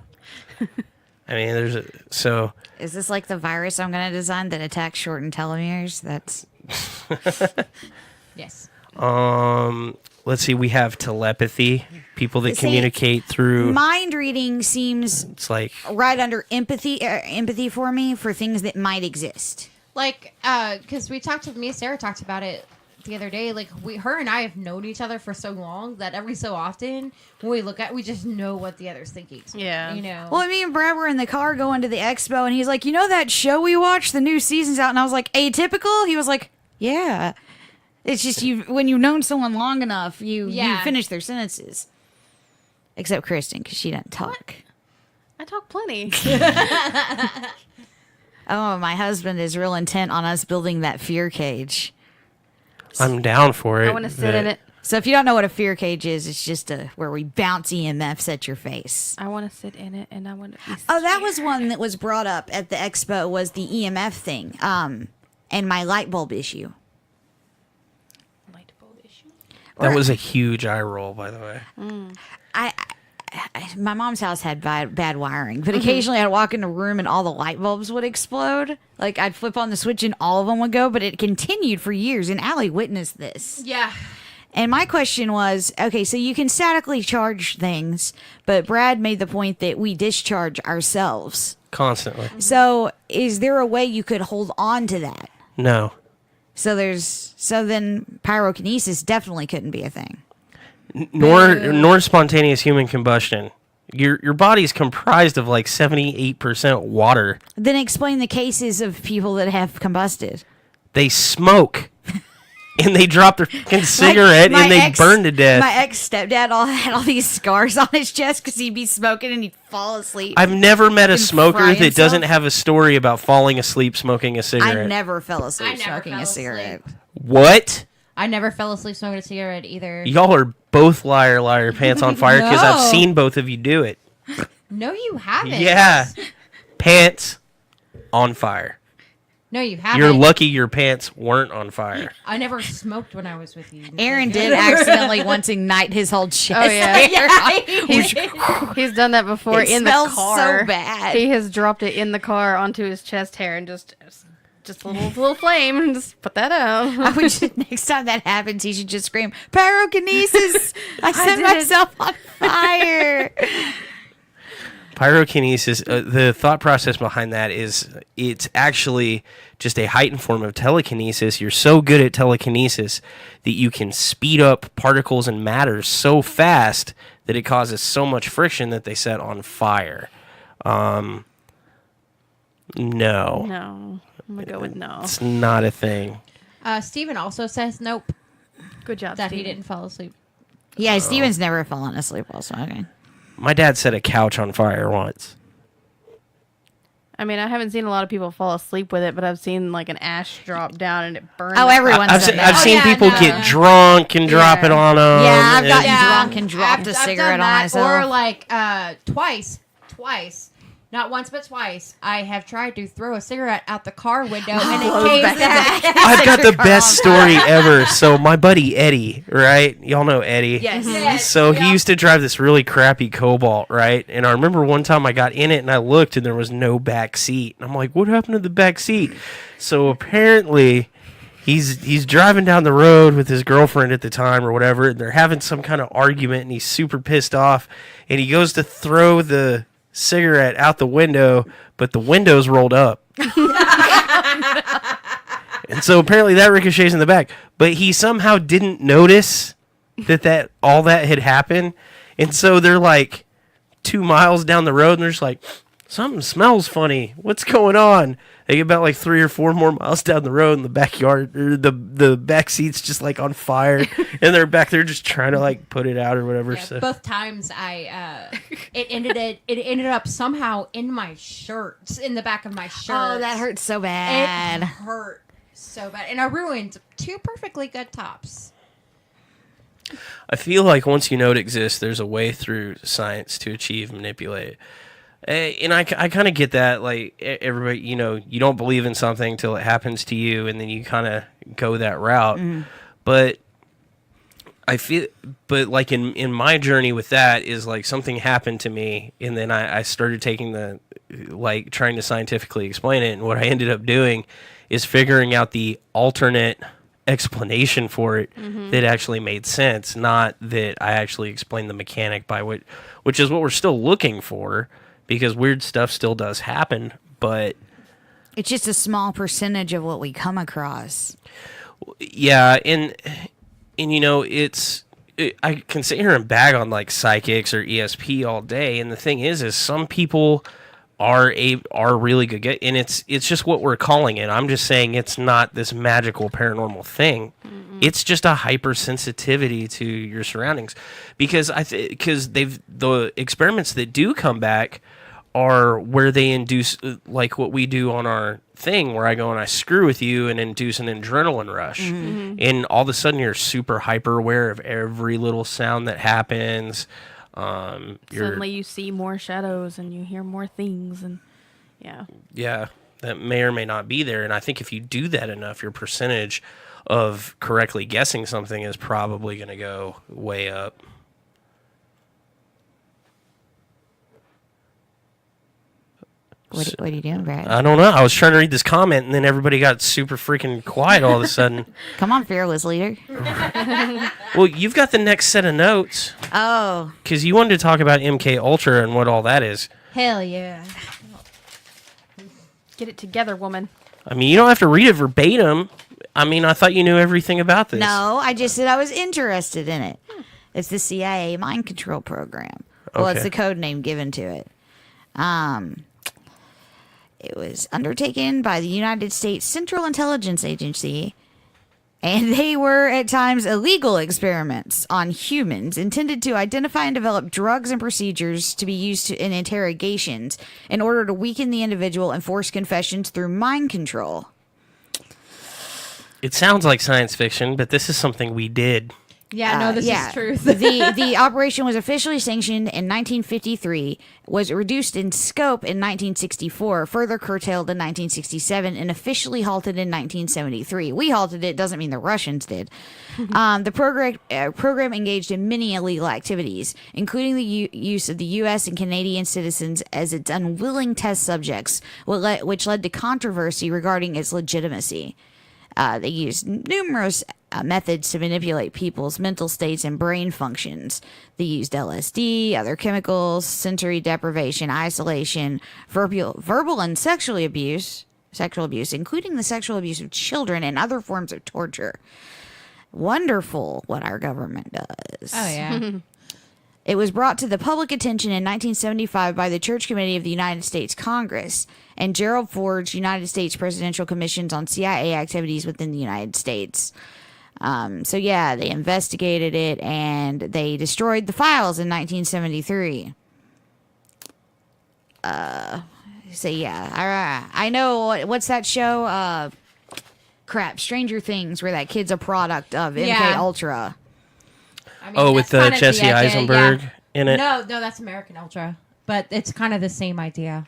I mean, so. Is this like the virus I'm going to design that attacks shortened telomeres? That's Yes. Let's see. We have telepathy. People that See, communicate through. mind reading seems It's like right under empathy for me for things that might exist. Like, because me and Sarah talked about it the other day. Like, her and I have known each other for so long that every so often when we look we just know what the other's thinking. Yeah. You know. Well, me and Brad were in the car going to the expo, and he's like, "You know that show we watched? The new season's out." And I was like, "Atypical?" He was like, "Yeah." It's just when you've known someone long enough, you finish their sentences. Except Kristen, because she doesn't talk. I talk plenty. Oh, my husband is real intent on us building that fear cage. I'm down for it. I want to sit in it. So if you don't know what a fear cage is, it's just where we bounce EMFs at your face. I want to sit in it, and I want to be Oh, that was one that was brought up at the expo, was the EMF thing, and my light bulb issue. light bulb issue. That was a huge eye roll, by the way. My mom's house had bad wiring, but occasionally I'd walk in a room and all the light bulbs would explode. Like I'd flip on the switch and all of them would go, but it continued for years, and Allie witnessed this. Yeah. And my question was, okay, so you can statically charge things, but Brad made the point that we discharge ourselves. Constantly. So is there a way you could hold on to that? No. So then pyrokinesis definitely couldn't be a thing. Nor spontaneous human combustion. Your body's comprised of like 78% water. Then explain the cases of people that have combusted. They smoke. And they drop their fucking cigarette and they burn to death. My ex-stepdad had all these scars on his chest because he'd be smoking and he'd fall asleep. I've never met a and smoker fry that himself. doesn't have a story about falling asleep smoking a cigarette. I never fell asleep I never smoking fell a cigarette. asleep. What? I never fell asleep smoking a cigarette either. Y'all are both liar, pants on fire, because No. I've seen both of you do it. No, you haven't. Yeah. Pants on fire. No, you haven't. You're lucky your pants weren't on fire. I never smoked when I was with you. Aaron did accidentally once ignite his whole chest. Oh, yeah. He's, He's done that before it in the smells car. so bad. He has dropped it in the car onto his chest hair and just a little flame and just put that out. I would just, next time that happens, he should just scream, "Pyrokinesis! I set did. myself on fire!" Pyrokinesis, the thought process behind that is it's actually just a heightened form of telekinesis. You're so good at telekinesis that you can speed up particles and matter so fast that it causes so much friction that they set on fire. No. No. I'm going to go with no. It's not a thing. Steven also says nope, Good job, that he Steven. didn't fall asleep. Yeah, Steven's never fallen asleep while smoking. My dad set a couch on fire once. I mean, I haven't seen a lot of people fall asleep with it, but I've seen like an ash drop down and it burns. Oh, everyone's I've done seen, that. I've seen yeah, people no. get drunk and drop it on them. Yeah, I've gotten Yeah, drunk and dropped a cigarette done on that, myself. Or like twice, not once but twice. I have tried to throw a cigarette out the car window and it came back. I've got the best story ever. So my buddy Eddie, right? Y'all know Eddie. Yes. Yes, So he yep. used to drive this really crappy Cobalt, right? And I remember one time I got in it and I looked and there was no back seat. And I'm like, what happened to the back seat? So apparently he's driving down the road with his girlfriend at the time or whatever, and they're having some kind of argument and he's super pissed off and he goes to throw the cigarette out the window, but the window's rolled up. And so apparently that ricochets in the back. But he somehow didn't notice that all that had happened. And so they're like 2 miles down the road and they're just like, something smells funny. What's going on? They get about like 3 or 4 more miles down the road, and the backyard or the back seat's just like on fire, and they're back there just trying to like put it out or whatever. Yeah, So both times it ended up somehow in my shirt, in the back of my shirt. Oh, that hurts so It bad. hurt so bad, and I ruined 2 perfectly good tops. I feel like once you know it exists, there's a way through science to achieve manipulate it. And I kind of get that. Like everybody, you don't believe in something till it happens to you, and then you kind of go that route. But I feel, like in my journey with that is like something happened to me, and then I started taking trying to scientifically explain it, and what I ended up doing is figuring out the alternate explanation for it that actually made sense, not that I actually explained the mechanic by which is what we're still looking for, because weird stuff still does happen, but It's just a small percentage of what we come across. yeah, and I can sit here and bag on like psychics or ESP all day, and the thing is some people are really good, and it's just what we're calling it. I'm just saying it's not this magical paranormal thing. It's just a hypersensitivity to your surroundings, because the experiments that do come back are where they induce like what we do on our thing, where I go and I screw with you and induce an adrenaline rush, and all of a sudden you're super hyper aware of every little sound that happens. Suddenly you see more shadows and you hear more things, and yeah, that may or may not be there. And I think if you do that enough, your percentage of correctly guessing something is probably going to go way up. What are you doing, Brad? I don't know. I was trying to read this comment, and then everybody got super freaking quiet all of a sudden. Come on, fearless leader. Well, you've got the next set of notes, Oh, because you wanted to talk about MK Ultra and what all that is. Hell yeah. get it together, woman. I mean, you don't have to read it verbatim. I mean, I thought you knew everything about this. no, I just said I was interested in it. It's the CIA mind control program. Well, it's Okay. the code name given to it. It was undertaken by the United States Central Intelligence Agency, and they were at times illegal experiments on humans intended to identify and develop drugs and procedures to be used in interrogations in order to weaken the individual and force confessions through mind control. It sounds like science fiction, but this is something we did. Yeah, no, this is truth. the operation was officially sanctioned in 1953, was reduced in scope in 1964, further curtailed in 1967, and officially halted in 1973. We halted it, doesn't mean the Russians did. The program engaged in many illegal activities, including the use of the U.S. and Canadian citizens as its unwilling test subjects, which led to controversy regarding its legitimacy. They used numerous methods to manipulate people's mental states and brain functions. They used LSD, other chemicals, sensory deprivation, isolation, verbal and sexual abuse, including the sexual abuse of children and other forms of torture. Wonderful what our government does. Oh, yeah. It was brought to the public attention in 1975 by the Church Committee of the United States Congress and Gerald Ford's United States Presidential Commissions on CIA Activities within the United States. They investigated it and they destroyed the files in 1973. So yeah, I know what's that show? Crap, Stranger Things, where that kid's a product of MK Yeah. Ultra. I mean, with that's kind of Jesse the idea, Eisenberg yeah. in it. No, that's American Ultra, but it's kind of the same idea.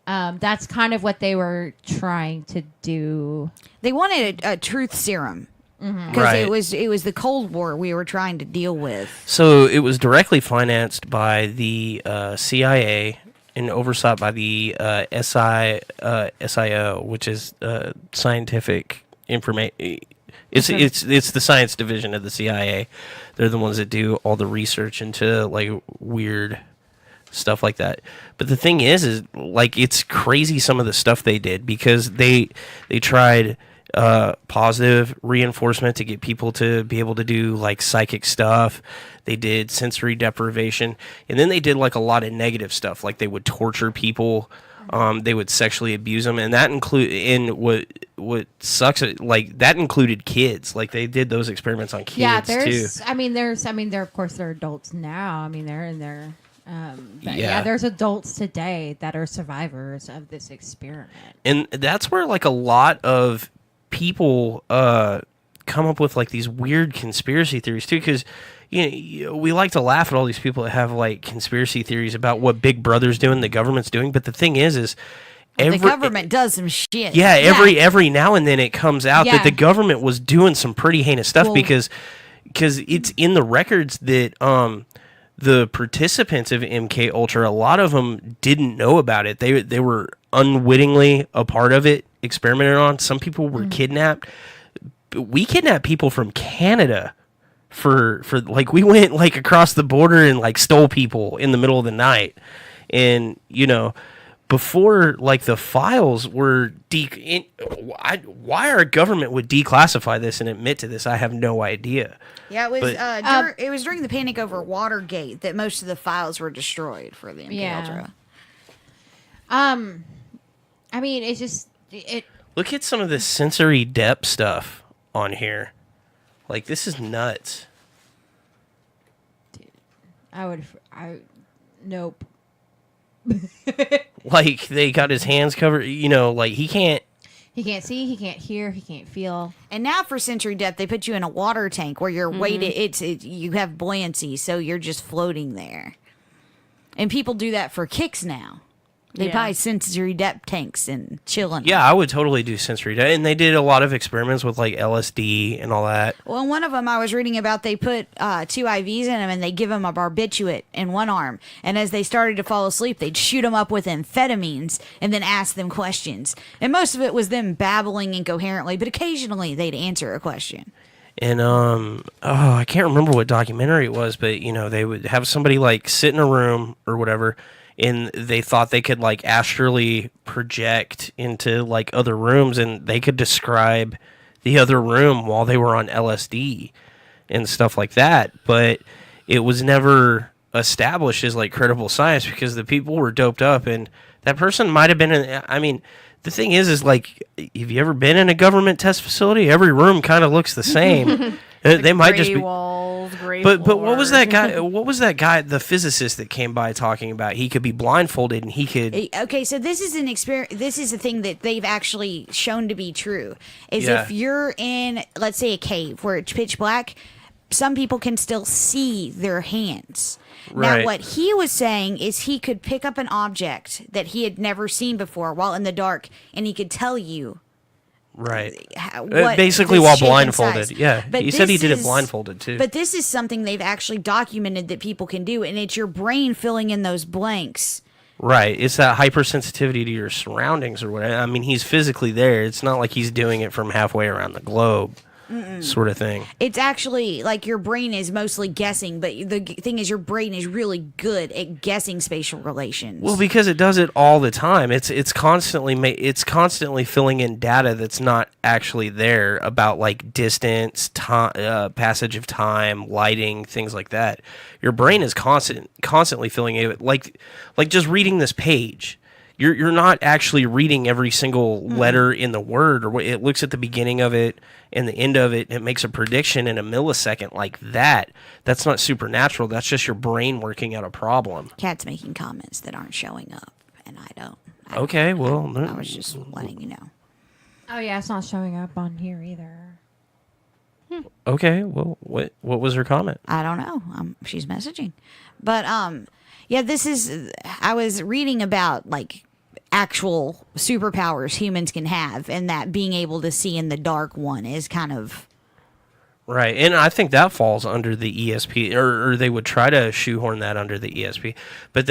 That's kind of what they were trying to do. They wanted a truth serum because Right. it was the Cold War we were trying to deal with. So it was directly financed by the CIA and oversaw by the SIO, which is Scientific Information. It's the science division of the CIA. They're the ones that do all the research into like weird stuff like that. But the thing is like it's crazy some of the stuff they did because they tried positive reinforcement to get people to be able to do like psychic stuff. They did sensory deprivation, and then they did like a lot of negative stuff, like they would torture people, they would sexually abuse them, and that what sucks, like that included kids. Like they did those experiments on kids Yeah, too. they're of course they're adults now. I mean, they're in their there's adults today that are survivors of this experiment. And that's where like a lot of people come up with like these weird conspiracy theories too, because we like to laugh at all these people that have like conspiracy theories about what Big Brother's doing, the government's doing, but the thing is The government does some shit. yeah, every now and then it comes out that the government was doing some pretty heinous stuff because it's in the records that the participants of MK Ultra, a lot of them didn't know about it. They were unwittingly a part of it, experimented on. Some people were kidnapped. We kidnapped people from Canada for like we went like across the border and like stole people in the middle of the night. And before like the files were why our government would declassify this and admit to this, I have no idea. Yeah, it was it was during the panic over Watergate that most of the files were destroyed for the MK Ultra. I mean, it's just Look at some of the sensory depth stuff on here. Like this is nuts. nope. Like they got his hands covered, like he can't see, he can't hear, he can't feel. And now for sensory depth, they put you in a water tank where you're weighted. You have buoyancy, so you're just floating there. And people do that for kicks now. They buy sensory depth tanks and chilling. Yeah, I would totally do sensory depth. And they did a lot of experiments with like LSD and all that. Well, one of them I was reading about, they put 2 IVs in them and they give them a barbiturate in one arm. And as they started to fall asleep, they'd shoot them up with amphetamines and then ask them questions. And most of it was them babbling incoherently, but occasionally they'd answer a question. And I can't remember what documentary it was, but they would have somebody like sit in a room or whatever, and they thought they could like astrally project into like other rooms, and they could describe the other room while they were on LSD and stuff like that. But it was never established as like credible science because the people were doped up, and that person might have been the thing is like, have you ever been in a government test facility? Every room kind of looks the same. They might just be walls, gray but what was floors. that guy? What was that guy? The physicist that came by talking about he could be blindfolded and he could. Okay, so this is an experience. This is a thing that they've actually shown to be true. Is Yeah. if you're in, let's say, a cave where it's pitch black, some people can still see their hands. Right. Now, what he was saying is he could pick up an object that he had never seen before while in the dark, and he could tell you. Right. What Basically the while shape and blindfolded. size. Yeah. But He said he this did it is- blindfolded too. But this is something they've actually documented that people can do, and it's your brain filling in those blanks. Right. It's that hypersensitivity to your surroundings or whatever. I mean, he's physically there. It's not like he's doing it from halfway around the globe. Sort of thing. It's actually like your brain is mostly guessing, but the thing is your brain is really good at guessing spatial relations. Well, because it does it all the time. It's constantly filling in data that's not actually there about like distance, time, passage of time, lighting, things like that. Your brain is constantly filling it like just reading this page. You're not actually reading every single letter in the word, or it looks at the beginning of it and the end of it. And it makes a prediction in a millisecond like that. That's not supernatural. That's just your brain working out a problem. Cat's making comments that aren't showing up, and I don't Okay, well, I was just letting you know. Oh yeah, it's not showing up on here either. okay, well, what was her comment? I don't know. She's messaging, but yeah. This is. I was reading about like actual superpowers humans can have, and that being able to see in the dark one is kind of. Right, and I think that falls under the ESP, or they would try to shoehorn that under the ESP. But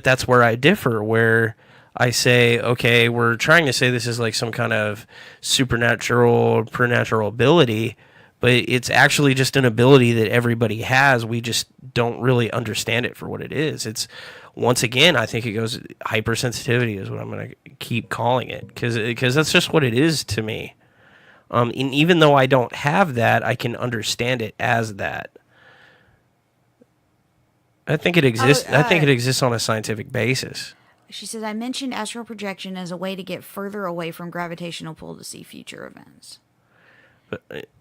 that's where I differ, where I say, okay, we're trying to say this is like some kind of supernatural, preternatural ability, but it's actually just an ability that everybody has. We just don't really understand it for what it is. It's, once again, I think it goes, hypersensitivity is what I'm going to keep calling it, because that's just what it is to me. And even though I don't have that, I can understand it as that. I think it exists. I think it exists on a scientific basis. She says, I mentioned astral projection as a way to get further away from gravitational pull to see future events.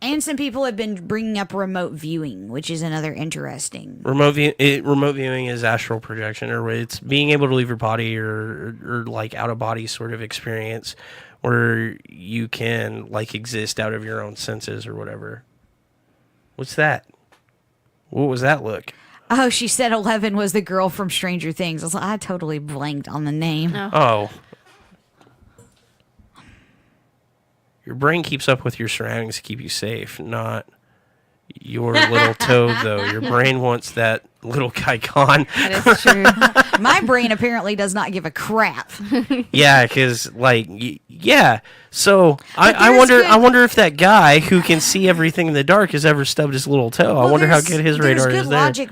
And some people have been bringing up remote viewing, which is another interesting. Remote viewing is astral projection, or it's being able to leave your body, or like out of body sort of experience, where you can like exist out of your own senses or whatever. What's that? What was that look? Oh, she said 11 was the girl from Stranger Things. I totally blanked on the name. Oh. Your brain keeps up with your surroundings to keep you safe, not your little toad, though. Your brain wants that little guy gone. That is true. My brain apparently does not give a crap. Yeah, because, like, yeah. So I there's wonder. good- I wonder if that guy who can see everything in the dark has ever stubbed his little toe. I wonder how good his radar There's is good there. logic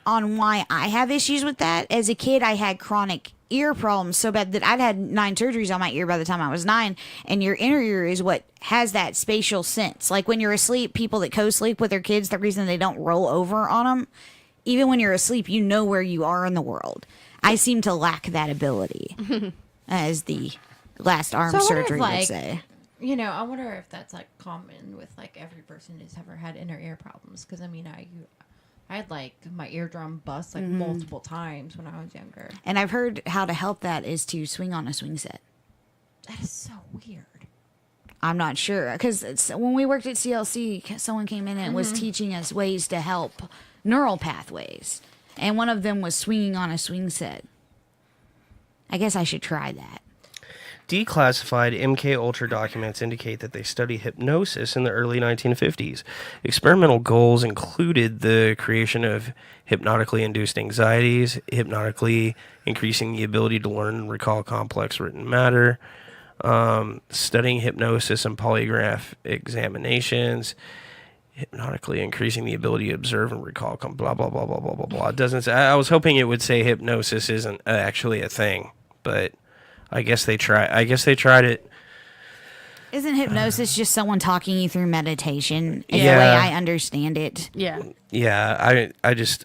on why I have issues with that. As a kid, I had chronic ear problems so bad that I'd had 9 surgeries on my ear by the time I was 9. And your inner ear is what has that spatial sense. Like when you're asleep, people that co-sleep with their kids, the reason they don't roll over on them, even when you're asleep, you know where you are in the world. I seem to lack that ability, as the last arm So I wonder if, surgery would like, say. You know, I wonder if that's like common with like every person who's ever had inner ear problems. Because I mean, I had like my eardrum bust like multiple times when I was younger. And I've heard how to help that is to swing on a swing set. That is so weird. I'm not sure, because when we worked at CLC, someone came in and was teaching us ways to help neural pathways, and one of them was swinging on a swing set. I guess I should try that. Declassified MK Ultra documents indicate that they studied hypnosis in the early 1950s. Experimental goals included the creation of hypnotically induced anxieties, hypnotically increasing the ability to learn and recall complex written matter, studying hypnosis and polygraph examinations, hypnotically increasing the ability to observe and recall blah blah blah blah blah blah blah. It doesn't say, I was hoping it would say hypnosis isn't actually a thing, but I guess they tried it. Isn't hypnosis just someone talking you through meditation? Is the Yeah. way I understand it. Yeah. Yeah, I just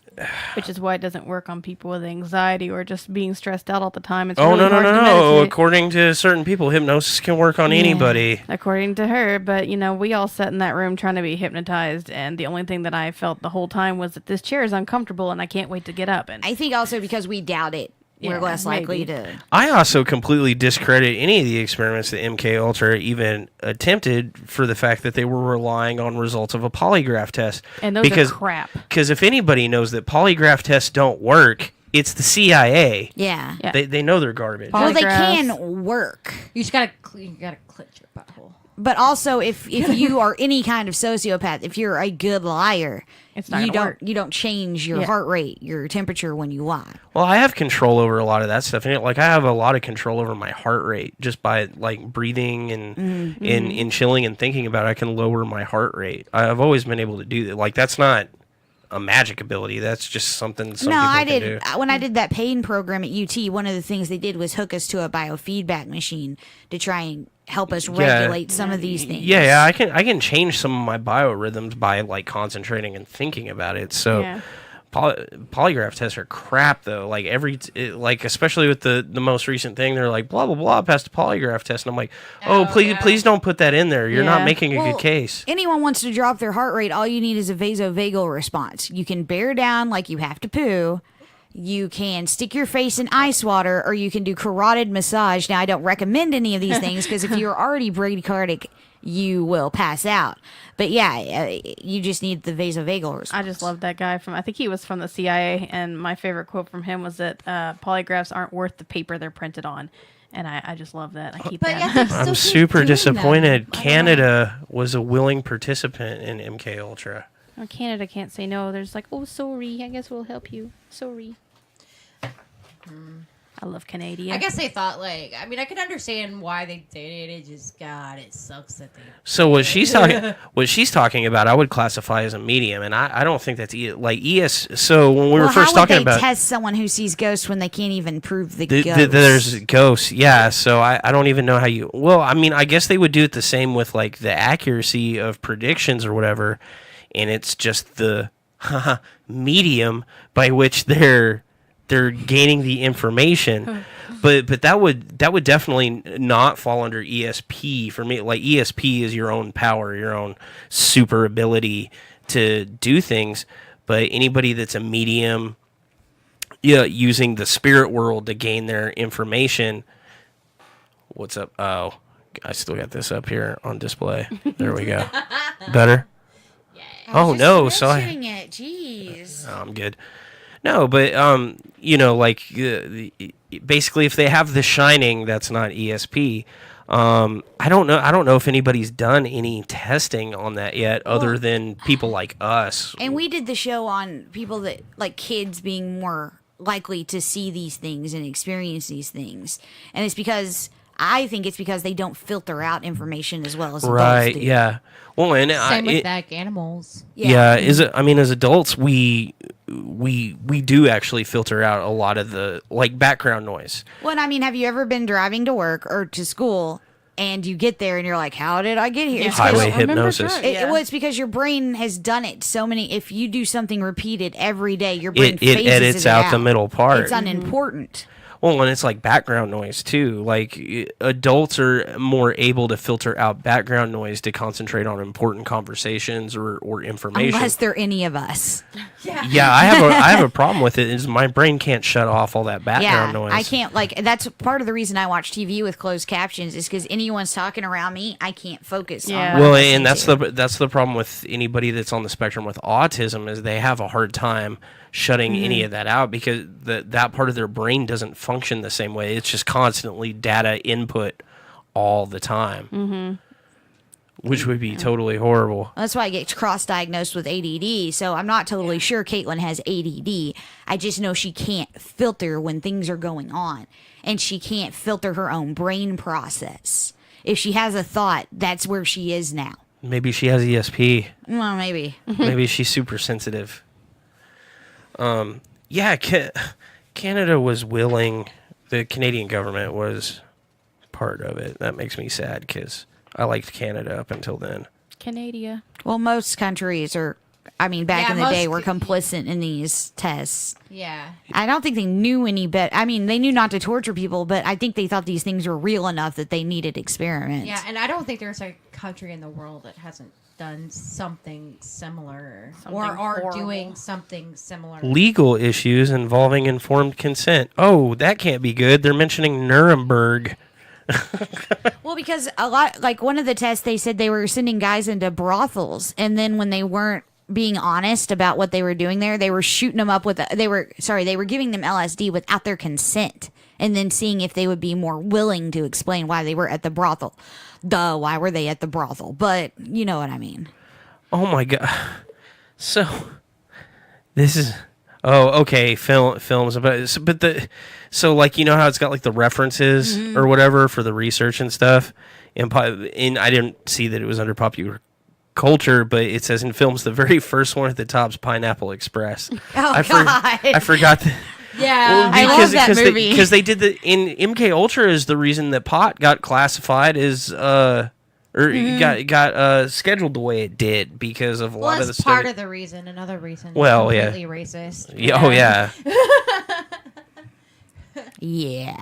Which is why it doesn't work on people with anxiety or just being stressed out all the time. It's Oh, really no. hard to meditate. According to certain people, hypnosis can work on anybody. According to her, but you know, we all sat in that room trying to be hypnotized, and the only thing that I felt the whole time was that this chair is uncomfortable and I can't wait to get up. And I think also because we doubt it, we're Yeah, less likely maybe. to. I also completely discredit any of the experiments that MK Ultra even attempted for the fact that they were relying on results of a polygraph test. and those are crap. Because if anybody knows that polygraph tests don't work, it's the CIA. Yeah. Yeah. They know they're garbage. Well, they Polygraphs. can work. You just gotta clench your butthole. But also, if you are any kind of sociopath, if you're a good liar, It's not you gonna don't work. you don't change your Yeah. heart rate, your temperature when you lie. Well, I have control over a lot of that stuff. And like I have a lot of control over my heart rate just by like breathing and and chilling and thinking about it. I can lower my heart rate. I've always been able to do that. Like that's not a magic ability. That's just something some No, people I can did. do. When I did that pain program at UT, one of the things they did was hook us to a biofeedback machine to try and help us regulate some of these things. Yeah, I can change some of my biorhythms by like concentrating and thinking about it. So Yeah. polygraph tests are crap though. Like like especially with the most recent thing, they're like blah blah blah passed a polygraph test, and I'm like, oh, please don't put that in there. You're not Yeah. making a Well, good case. Anyone wants to drop their heart rate, all you need is a vasovagal response. You can bear down like you have to poo, You can stick your face in ice water, or you can do carotid massage. Now, I don't recommend any of these things because if you're already bradycardic, you will pass out. But yeah, you just need the vasovagal response. I just love that guy I think he was from the CIA, and my favorite quote from him was that polygraphs aren't worth the paper they're printed on. And I just love that. I keep But that. yeah, they still I'm keep super doing disappointed. them. Canada was a willing participant in MK Ultra. Oh, Canada can't say no. There's like, oh, sorry. I guess we'll help you. Sorry. I love Canada. I guess they thought I could understand why they did it. It just God, it sucks that they. So what she's talking about, I would classify as a medium, and I don't think that's ES. So when we were first talking how would they about test someone who sees ghosts when they can't even prove the the, ghost? there's ghosts, yeah. So I don't even know how you. Well, I mean, I guess they would do it the same with like the accuracy of predictions or whatever, and it's just the medium by which they're gaining the information. But that would definitely not fall under ESP for me. Like ESP is your own power, your own super ability to do things. But anybody that's a medium, using the spirit world to gain their information. What's up? Oh, I still got this up here on display. There we go. Better? Oh no! So it. Jeez. I'm good. No, but basically, if they have The Shining, that's not ESP. I don't know if anybody's done any testing on that yet, other than people like us. And we did the show on people that like kids being more likely to see these things and experience these things, and I think it's because they don't filter out information as well as adults Right? do. Yeah. Well, and Same with animals. yeah. As adults, we do actually filter out a lot of the background noise. Well, I mean, have you ever been driving to work or to school and you get there and you're like, how did I get here? It's 'cause- Highway hypnosis. Well, it's because your brain has done it so many. If you do something repeated every day, your brain It phases edits it out the middle part. It's unimportant. Well, and it's like background noise too. Like adults are more able to filter out background noise to concentrate on important conversations or information. Unless they're any of us. Yeah, I have a problem with it. Is my brain can't shut off all that background noise. I can't that's part of the reason I watch TV with closed captions is because anyone's talking around me, I can't focus. Yeah. On what Well, I'm and listening to. that's the problem with anybody that's on the spectrum with autism is they have a hard time shutting any of that out because that part of their brain doesn't function the same way. It's just constantly data input all the time, which would be totally horrible. That's why I get cross-diagnosed with ADD. So I'm not totally sure Caitlin has ADD. I just know she can't filter when things are going on, and she can't filter her own brain process. If she has a thought, that's where she is now. Maybe she has ESP. Well, maybe. Maybe she's super sensitive. Yeah, Canada was willing. The Canadian government was part of it. That makes me sad because I liked Canada up until then. Canada. Well, most countries are. I mean, back Yeah, in the day, most- were complicit in these tests. Yeah. I don't think they knew any better. I mean, they knew not to torture people, but I think they thought these things were real enough that they needed experiments. Yeah, and I don't think there's a country in the world that hasn't done something similar Something or are horrible. doing something similar. Legal issues involving informed consent. Oh, that can't be good. They're mentioning Nuremberg. Well, because a lot, like one of the tests, they said they were sending guys into brothels, and then when they weren't being honest about what they were doing there, they were shooting them up with. They were giving them LSD without their consent, and then seeing if they would be more willing to explain why they were at the brothel. Why were they at the brothel? But you know what I mean. Oh my god. So this is okay, films about but like you know how it's got like the references or whatever for the research and stuff. And I didn't see that it was under popular culture, but it says in films the very first one at the top is Pineapple Express. God. I forgot that. Yeah. I love that movie. Because they did in MK Ultra is the reason that pot got classified as got scheduled the way it did because of a lot of the that's part study. of the reason. Another reason. Well, yeah. Completely racist. Oh yeah. Yeah.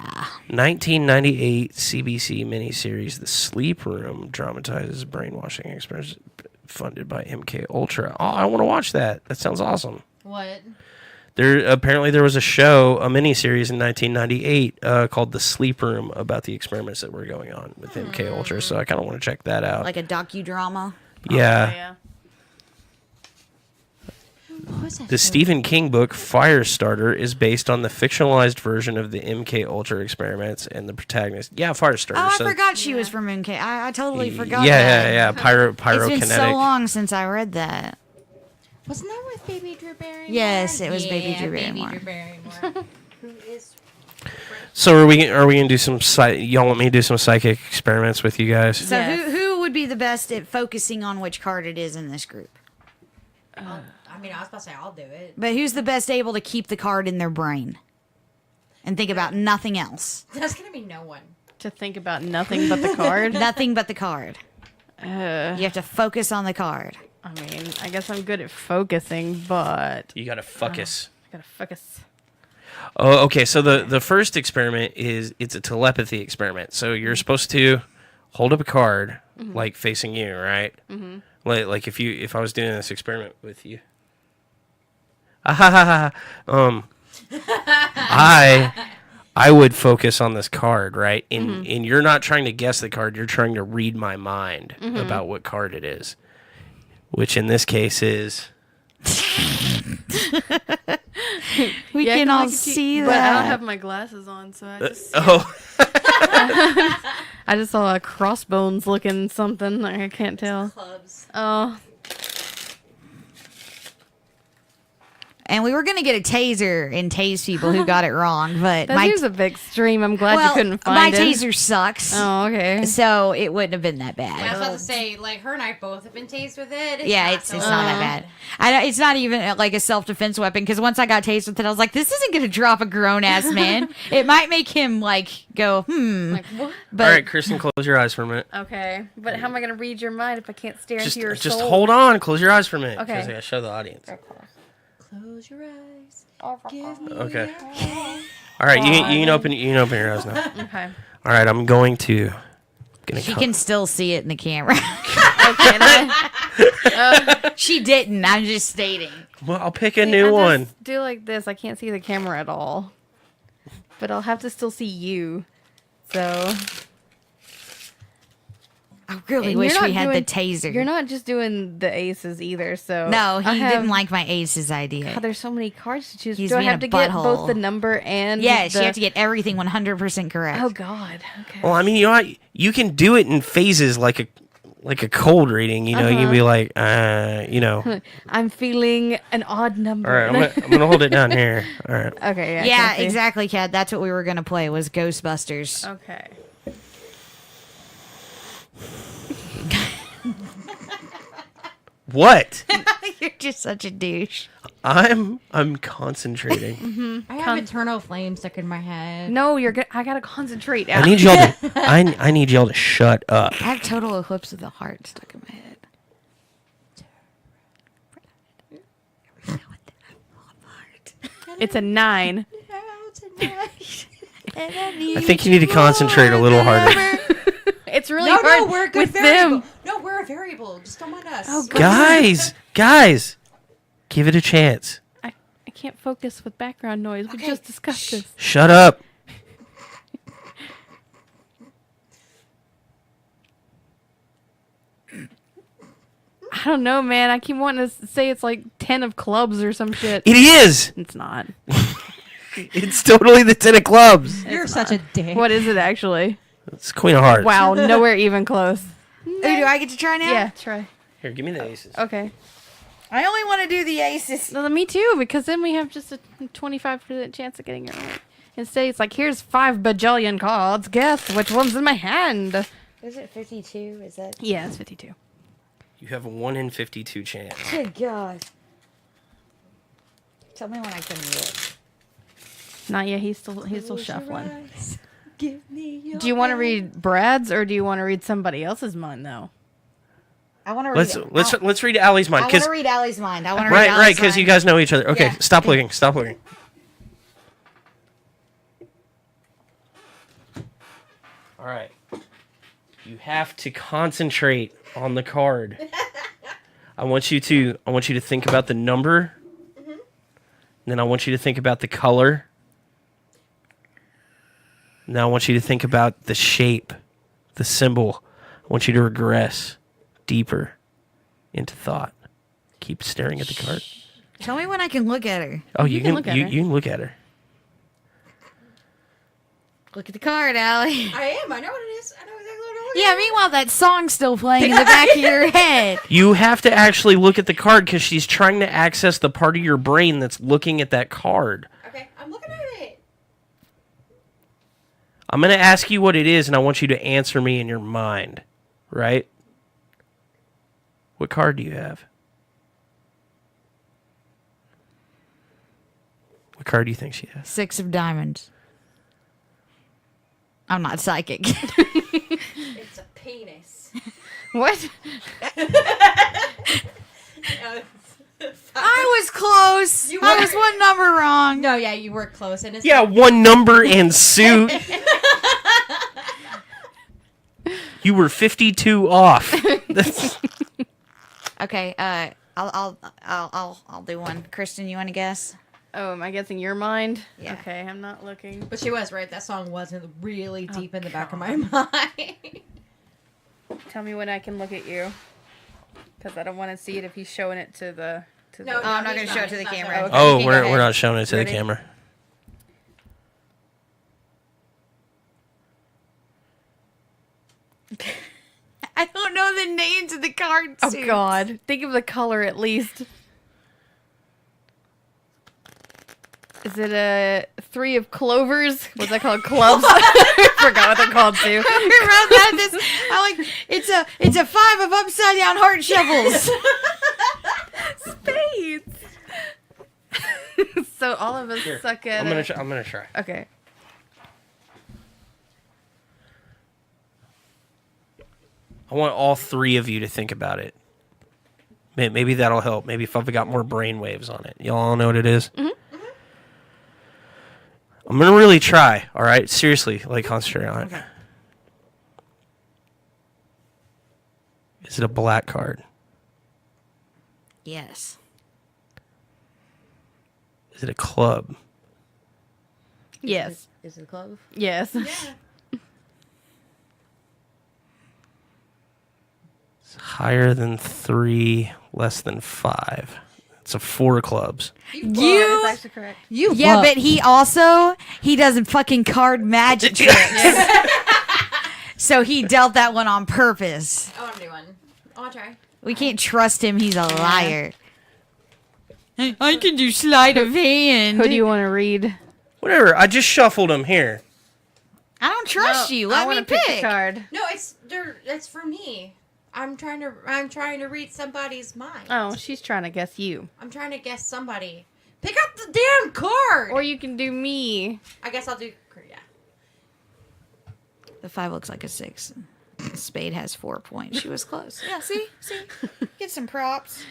1998 CBC miniseries The Sleep Room dramatizes brainwashing experiments funded by MK Ultra. Oh, I want to watch that. That sounds awesome. What? There was a show, a miniseries in 1998 called The Sleep Room about the experiments that were going on with MK Ultra. So I kind of want to check that out. Like a docudrama. Yeah. What was that The show? Stephen King book Firestarter is based on the fictionalized version of the MK Ultra experiments and the protagonist. Yeah, Firestarter. Oh, I So- forgot she was from MK. I totally forgot Yeah, that. yeah. Pyrokinetic. It's been so long since I read that. Wasn't that with Baby Drew Barrymore? Yes, it was Baby Yeah, Drew Baby Barrymore. Drew Barrymore. Who is So are we gonna do some y'all want me to do some psychic experiments with you guys? So Yes. who would be the best at focusing on which card it is in this group? I mean, I was about to say I'll do it. But who's the best able to keep the card in their brain and think about nothing else? That's gonna be no one. To think about nothing but the card. Nothing but the card. Uh, You have to focus on the card. I mean, I guess I'm good at focusing, but You gotta focus. I gotta focus. Oh, okay. So the first experiment it's a telepathy experiment. So you're supposed to hold up a card like facing you, right? Mm-hmm. Like if I was doing this experiment with you. I would focus on this card, right? And you're not trying to guess the card, you're trying to read my mind about what card it is. Which in this case is We Yeah, can I all can see But I don't that. have my glasses on, so I just oh I just saw a crossbones looking something. I can't tell. Clubs. Oh, And we were going to get a taser and tase people who got it wrong, but that my seems a big stream. I'm glad you couldn't my find it. taser sucks. Oh, okay. So it wouldn't have been that Yeah, I was bad. about to say, like, her and I both have been tased with it. Yeah, it's not that bad. It's not even like a self-defense weapon because once I got tased with it, I was like, this isn't going to drop a grown-ass man. It might make him, like, go, Like what? But all right, Kristen, close your eyes for a minute. Okay, but how am I gonna read your mind if I can't stare into your Just soul? hold on, close your eyes for a minute. Okay. Because I gotta show the audience. Close your eyes. Give me Okay. All right, you can open your eyes now. Okay. All right, I'm going to. she can still see it in the camera. Okay. She didn't. I'm just stating. Well, I'll pick a new one. Just do like this. I can't see the camera at all, but I'll have to still see you. So I really And wish you're we not had doing- the taser. you're not just doing the aces either. So No, I he have- didn't like my aces idea. God, there's so many cards to choose. He's Do I being have a to get butthole. both the number and Yes, the... you have to get everything 100% correct. Oh God. Okay. Well, I mean, you know what? You can do it in phases like a cold reading. You know, you can be like, you know. I'm feeling an odd number. All right, I'm gonna hold it down here. All right. Okay. Yeah. I Yeah, can see. exactly, Kat. That's what we were gonna play was Ghostbusters. Okay. What? You're just such a douche. I'm concentrating. I have eternal flame stuck in my head. No, you're good. I gotta concentrate. I need y'all to. I need y'all to shut up. I have total eclipse of the heart stuck in my head. It's a 9. I think you need to concentrate a little harder. It's really No, hard we're a good with variable. them. No, we're a variable. Just don't mind us. Oh, God. Guys, give it a chance. I can't focus with background noise. We just discussed this. Shut up. I don't know, man. I keep wanting to say it's like 10 of clubs or some shit. It is. It's not. It's totally the 10 of clubs. You're such a dick. What is it actually? It's Queen of Hearts. Wow, nowhere even close. Ooh, do I get to try now? Yeah, try. Here, give me the aces. Okay. I only want to do the aces. No, me too, because then we have just a 25% chance of getting it right. Instead, it's like, here's 5 bajillion cards. Guess which one's in my hand? Is it 52? Is that? Yeah, it's 52. You have a 1 in 52 chance. Good God. Tell me when I can do it. Not yet. He's still shuffling. Give me your Do you want to read Brad's or do you want to read somebody else's mind though? I want to read. Let's read Allie's mind. I want 'cause- to read Allie's mind. I want to read right, Allie's because you mind. guys know each other. Okay, Yeah. stop looking. Stop looking. All right. You have to concentrate on the card. I want you to think about the number Then I want you to think about the color. Now I want you to think about the shape, the symbol. I want you to regress deeper into thought. Keep staring at the card. Tell me when I can look at her. Oh, you can look at you, her. you can look at her. Look at the card, Allie. I am. I know what it is. I know exactly what it is. Yeah, meanwhile, that song's still playing in the back of your head. You have to actually look at the card because she's trying to access the part of your brain that's looking at that card. Okay, I'm looking at it. I'm going to ask you what it is, and I want you to answer me in your mind, right? What card do you have? What card do you think she has? 6 of diamonds. I'm not psychic. It's a penis. What? I was close. I was one number wrong. No, yeah, you were close. And it's Yeah, one number and suit. You were 52 off. That's- Okay, I'll do one. Kristen, you want to guess? Oh, am I guessing your mind? Yeah. Okay, I'm not looking. But she was right. That song wasn't really deep in the back of my mind. Tell me when I can look at you. Because I don't want to see it if he's showing it to the... No, Oh, I'm not he's going to show it to he's the not camera. showing it. Okay, oh, you can go we're ahead. not showing it to Ready? the camera. I don't know the names of the cards. Oh, God. Think of the color at least. Is it a 3 of clovers? What's that called? Clubs? I forgot what they're called too. It's a 5 of upside down heart shovels. Spades. So all of us suck at it. I'm gonna try. Okay. I want all 3 of you to think about it. Maybe that'll help. Maybe if I've got more brain waves on it. Y'all all know what it is? Mm-hmm. I'm going to really try, all right? Seriously, like, concentrate on it. Okay. Is it a black card? Yes. Is it a club? Yes. Is it a glove? Yes. It's higher than 3, less than 5. It's a 4 of clubs. That's actually correct. Yeah, but he doesn't fucking card magic tricks. So he dealt that one on purpose. I want to do one. I want to try. We can't trust him. He's a liar. I can do sleight of hand. Who do you want to read? Whatever. I just shuffled them here. I don't trust you. Let I me wanna pick pick. a card. No, it's for me. I'm trying to read somebody's mind. Oh, she's trying to guess you. I'm trying to guess somebody. Pick up the damn card. Or you can do me. I guess I'll do. Yeah. The 5 looks like a 6. Spade has 4 points. She was close. Yeah, see? Get some props.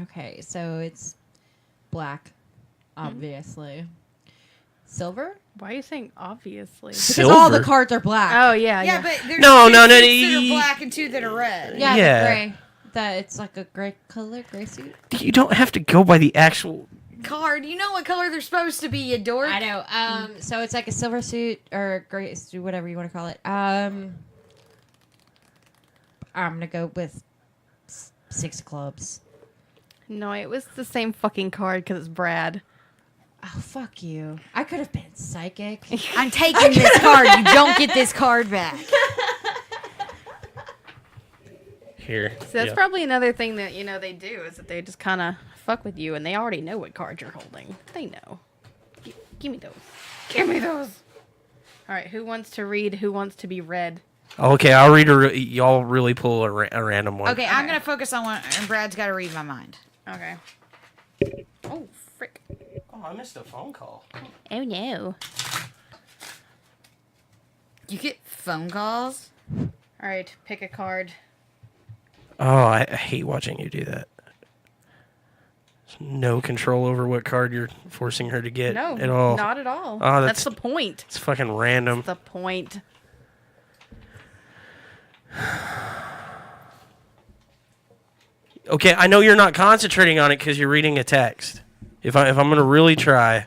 Okay, so it's black, obviously. Silver? Why are you saying obviously? Because all the Silver? cards are black. Oh, yeah, yeah. but there's No, 2 no, no, suits that you- are black and 2 that are red. Yeah, Yeah. the gray. That it's like a gray color, gray suit. You don't have to go by the actual... Card. You know what color they're supposed to be, you dork. I know. So it's like a silver suit or gray suit, whatever you want to call it. I'm gonna go with 6 clubs. No, it was the same fucking card because it's Brad. Oh, fuck you. I could have been psychic. I'm taking this card. You don't get this card back. Here. So that's yeah. probably another thing that, they do is that they just kind of fuck with you and they already know what cards you're holding. They know. Give me those. Give me those. All right, who wants to read? Who wants to be read? Okay, I'll read y'all really pull a random one. Okay, I'm going to focus on one, and Brad's got to read my mind. Okay. Oh, frick. Oh, I missed a phone call. Oh, no. You get phone calls? All right, pick a card. Oh, I hate watching you do that. There's no control over what card you're forcing her to get No, at all. not at all. Oh, that's that's- the point. It's fucking random. The point. Okay, I know you're not concentrating on it because you're reading a text. If I'm going to really try.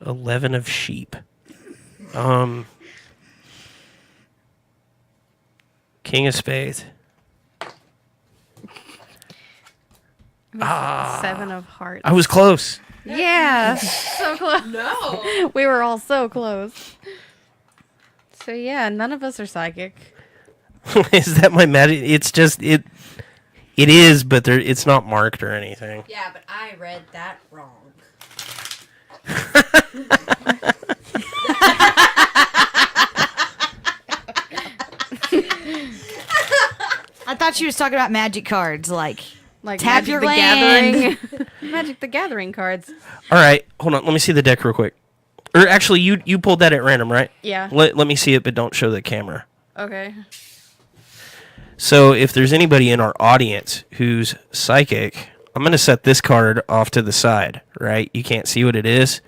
"11 of sheep." King of spades. 7 of hearts. I was close. Yeah, so close. No. We were all so close. So yeah, none of us are psychic. Is that my magic? It's just it is, but it's not marked or anything. Yeah, but I read that wrong. I thought she was talking about magic cards, like Like tap Magic your the land. Gathering. Magic the Gathering cards. All right, hold on. Let me see the deck real quick. Or actually, you pulled that at random, right? Yeah. Let me see it, but don't show the camera. Okay. So if there's anybody in our audience who's psychic, I'm going to set this card off to the side, right? You can't see what it is.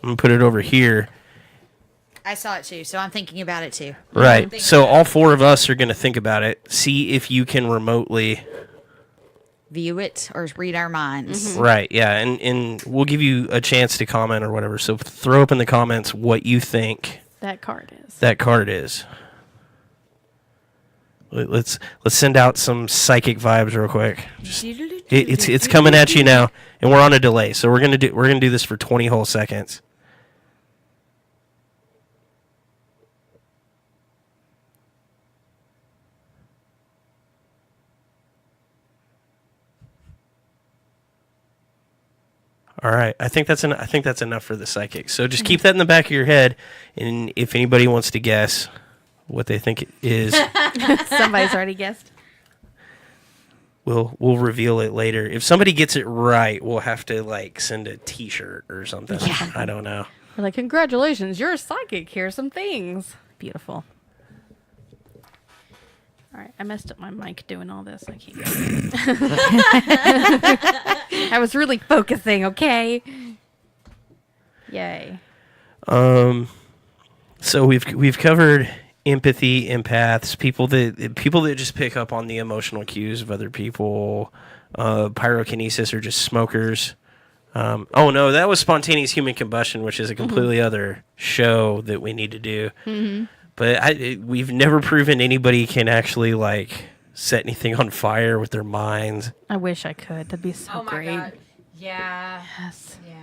I'm going to put it over here. I saw it too, so I'm thinking about it too. Right. So all four of us are going to think about it. See if you can remotely. View it or read our minds. Right. Yeah. And we'll give you a chance to comment or whatever. So throw up in the comments what you think That card is. that card is. Let's send out some psychic vibes real quick. It's coming at you now, and we're on a delay, so we're gonna do this for 20 whole seconds. All right, I think that's enough for the psychic. So just keep that in the back of your head, and if anybody wants to guess what they think it is, Somebody's already guessed. we'll reveal it later. If somebody gets it right, we'll have to like send a T-shirt or something. Yeah. I don't know. We're like, congratulations, you're a psychic. Here's some things. Beautiful. All right, I messed up my mic doing all this. I can't. I was really focusing. Okay. Yay. So we've covered empathy, empaths, people that just pick up on the emotional cues of other people, pyrokinesis or just smokers. Oh no, that was spontaneous human combustion, which is a completely other show that we need to do. Mm-hmm. But we've never proven anybody can actually like set anything on fire with their minds. I wish I could. That'd be so Oh my great. god. Yeah. Yes. Yeah.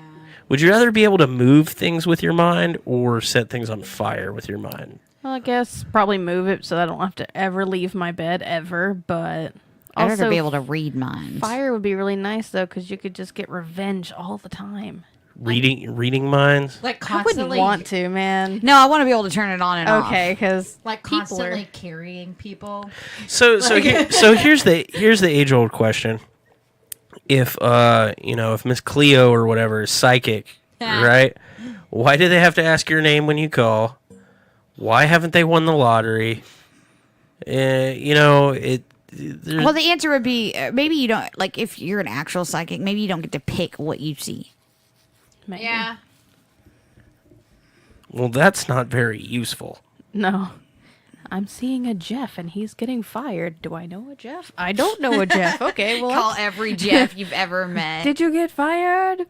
Would you rather be able to move things with your mind or set things on fire with your mind? Well, I guess probably move it so that I don't have to ever leave my bed ever. But I'd also, rather be able to read minds. fire would be really nice though, because you could just get revenge all the time. Reading minds? Like I wouldn't constantly want to, man. No, I want to be able to turn it on and off. Okay, because like constantly carrying people. So here's the age old question. If if Miss Cleo or whatever is psychic, right? Why do they have to ask your name when you call? Why haven't they won the lottery? Well, the answer would be maybe you don't, like, if you're an actual psychic, maybe you don't get to pick what you see. maybe. Yeah. Well, that's not very useful. No. I'm seeing a Jeff and he's getting fired. Do I know a Jeff? I don't know a Jeff. Okay, well, Call every Jeff you've ever met. did you get fired?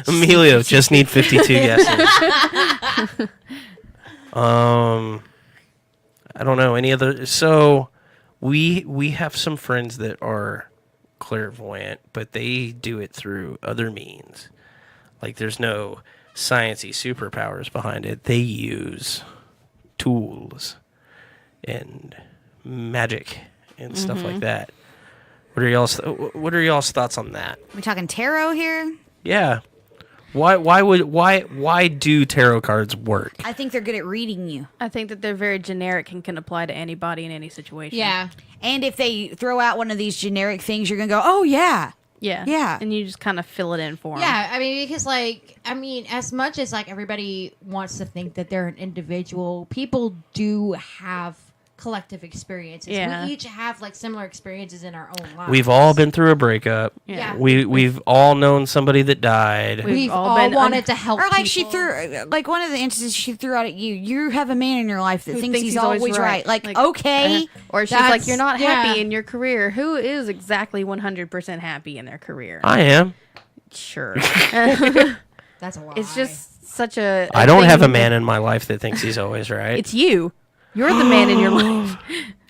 Emilio, just need 52 guesses. I don't know any other. So we have some friends that are clairvoyant, but they do it through other means. Like there's no sciencey superpowers behind it. They use tools and magic and stuff like that. What are y'all's thoughts on that? We talking tarot here? Yeah. Why do tarot cards work? I think they're good at reading you. I think that they're very generic and can apply to anybody in any situation. Yeah. And if they throw out one of these generic things, you're going to go, oh, yeah. Yeah. Yeah. And you just kind of fill it in for them. Yeah, I mean, because, like, as much as, like, everybody wants to think that they're an individual, people do have collective experiences. Yeah. We each have like similar experiences in our own lives. We've all been through a breakup. Yeah. We've all known somebody that died. We've all all been wanted to help Or like people. she threw, like one of the instances she threw out at you. You have a man in your life that Who thinks he's always right. Like, Like, okay, Or she's That's- like, you're not happy yeah. in your career. Who is exactly 100% happy in their career? I am. Sure. That's a lie. It's just such a. I don't thing have a that- man in my life that thinks he's always right. It's you. You're the man in your life.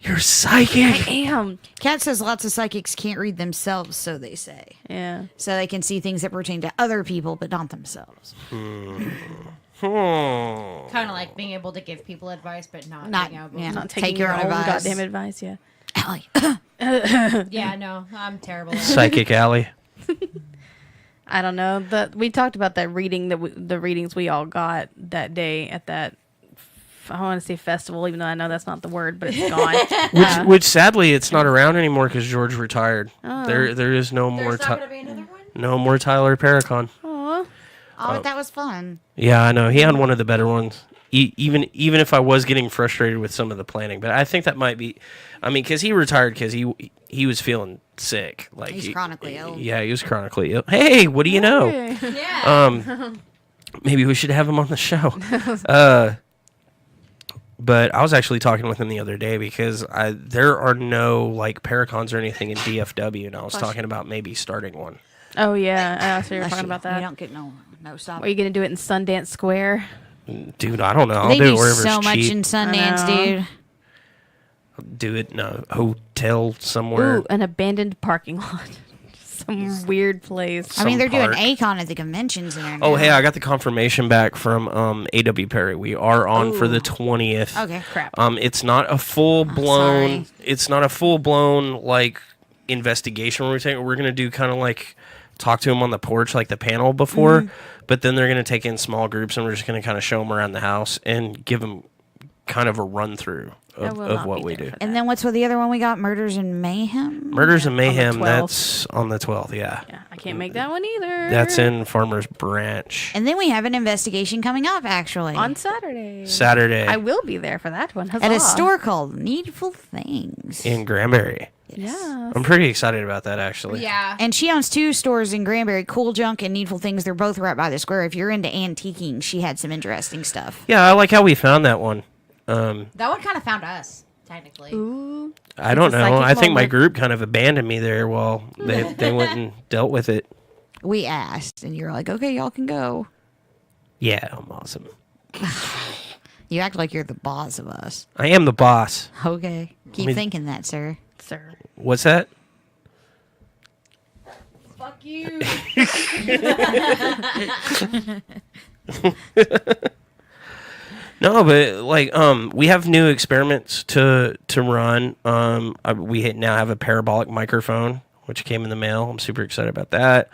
You're psychic. I am. Kat says lots of psychics can't read themselves, so they say. Yeah. So they can see things that pertain to other people, but not themselves. kind of like being able to give people advice, but not being able yeah. to. Not Take taking your your own own advice. goddamn advice. Yeah. Allie. Yeah, no, I'm terrible. At it. Psychic Alley. I don't know. We talked about that reading, the readings we all got that day at that. I want to say festival, even though I know that's not the word, but it's gone. Which sadly it's not around anymore because George retired. Oh. There is no more There's not going to be another one? no more Tyler Paracon. Aw. Oh, that was fun. Yeah, I know he had one of the better ones. Even if I was getting frustrated with some of the planning, but I think that might be, I mean, because he retired because he was feeling sick. Like He's chronically ill. Yeah, he was chronically ill. Hey, what do you know? Yeah. Maybe we should have him on the show. But I was actually talking with him the other day because there are no like Paracons or anything in DFW, and I was talking about maybe starting one. Oh yeah. So you're Bless talking you. about You that. don't get no stop. Are you gonna do it in Sundance Square? Dude, I don't know. I'll They do it do wherever so it's much cheap. in Sundance, I know. dude. Do it in a hotel somewhere. Ooh, an abandoned parking lot. Some weird place. I mean, Some they're park. doing Akon at the convention center. Oh, now. hey, I got the confirmation back from AW Perry. We are on for the 20th. Okay. Crap. It's not a full blown. sorry. It's not a full blown like investigation. We're going to do kind of like talk to him on the porch, like the panel before. Mm-hmm. But then they're going to take in small groups, and we're just going to kind of show them around the house and give them kind of a run through I of, will of not what be we there do. for that. And then what's with the other one we got? Murders and Mayhem? Murders and Mayhem. 12th. That's on the 12th. Yeah. Yeah, I can't make that one either. That's in Farmers Branch. And then we have an investigation coming up, actually. on Saturday. Saturday I will be there for that one. at Huzzah. a store called Needful Things. in Granbury. Yeah. I'm pretty excited about that, actually. Yeah. And she owns 2 stores in Granbury, Cool Junk and Needful Things. They're both right by the square. If you're into antiquing, she had some interesting stuff. Yeah, I like how we found that one. That one kind of found us, technically. Ooh. I don't a know. psychic I think my moment. group kind of abandoned me there while they went and dealt with it. We asked, and you're like, okay, y'all can go. Yeah, I'm awesome. You act like you're the boss of us. I am the boss. Okay. Keep mean- thinking that, sir. Sir. What's that? Fuck you. No, but like we have new experiments to run. We now have a parabolic microphone, which came in the mail. I'm super excited about that.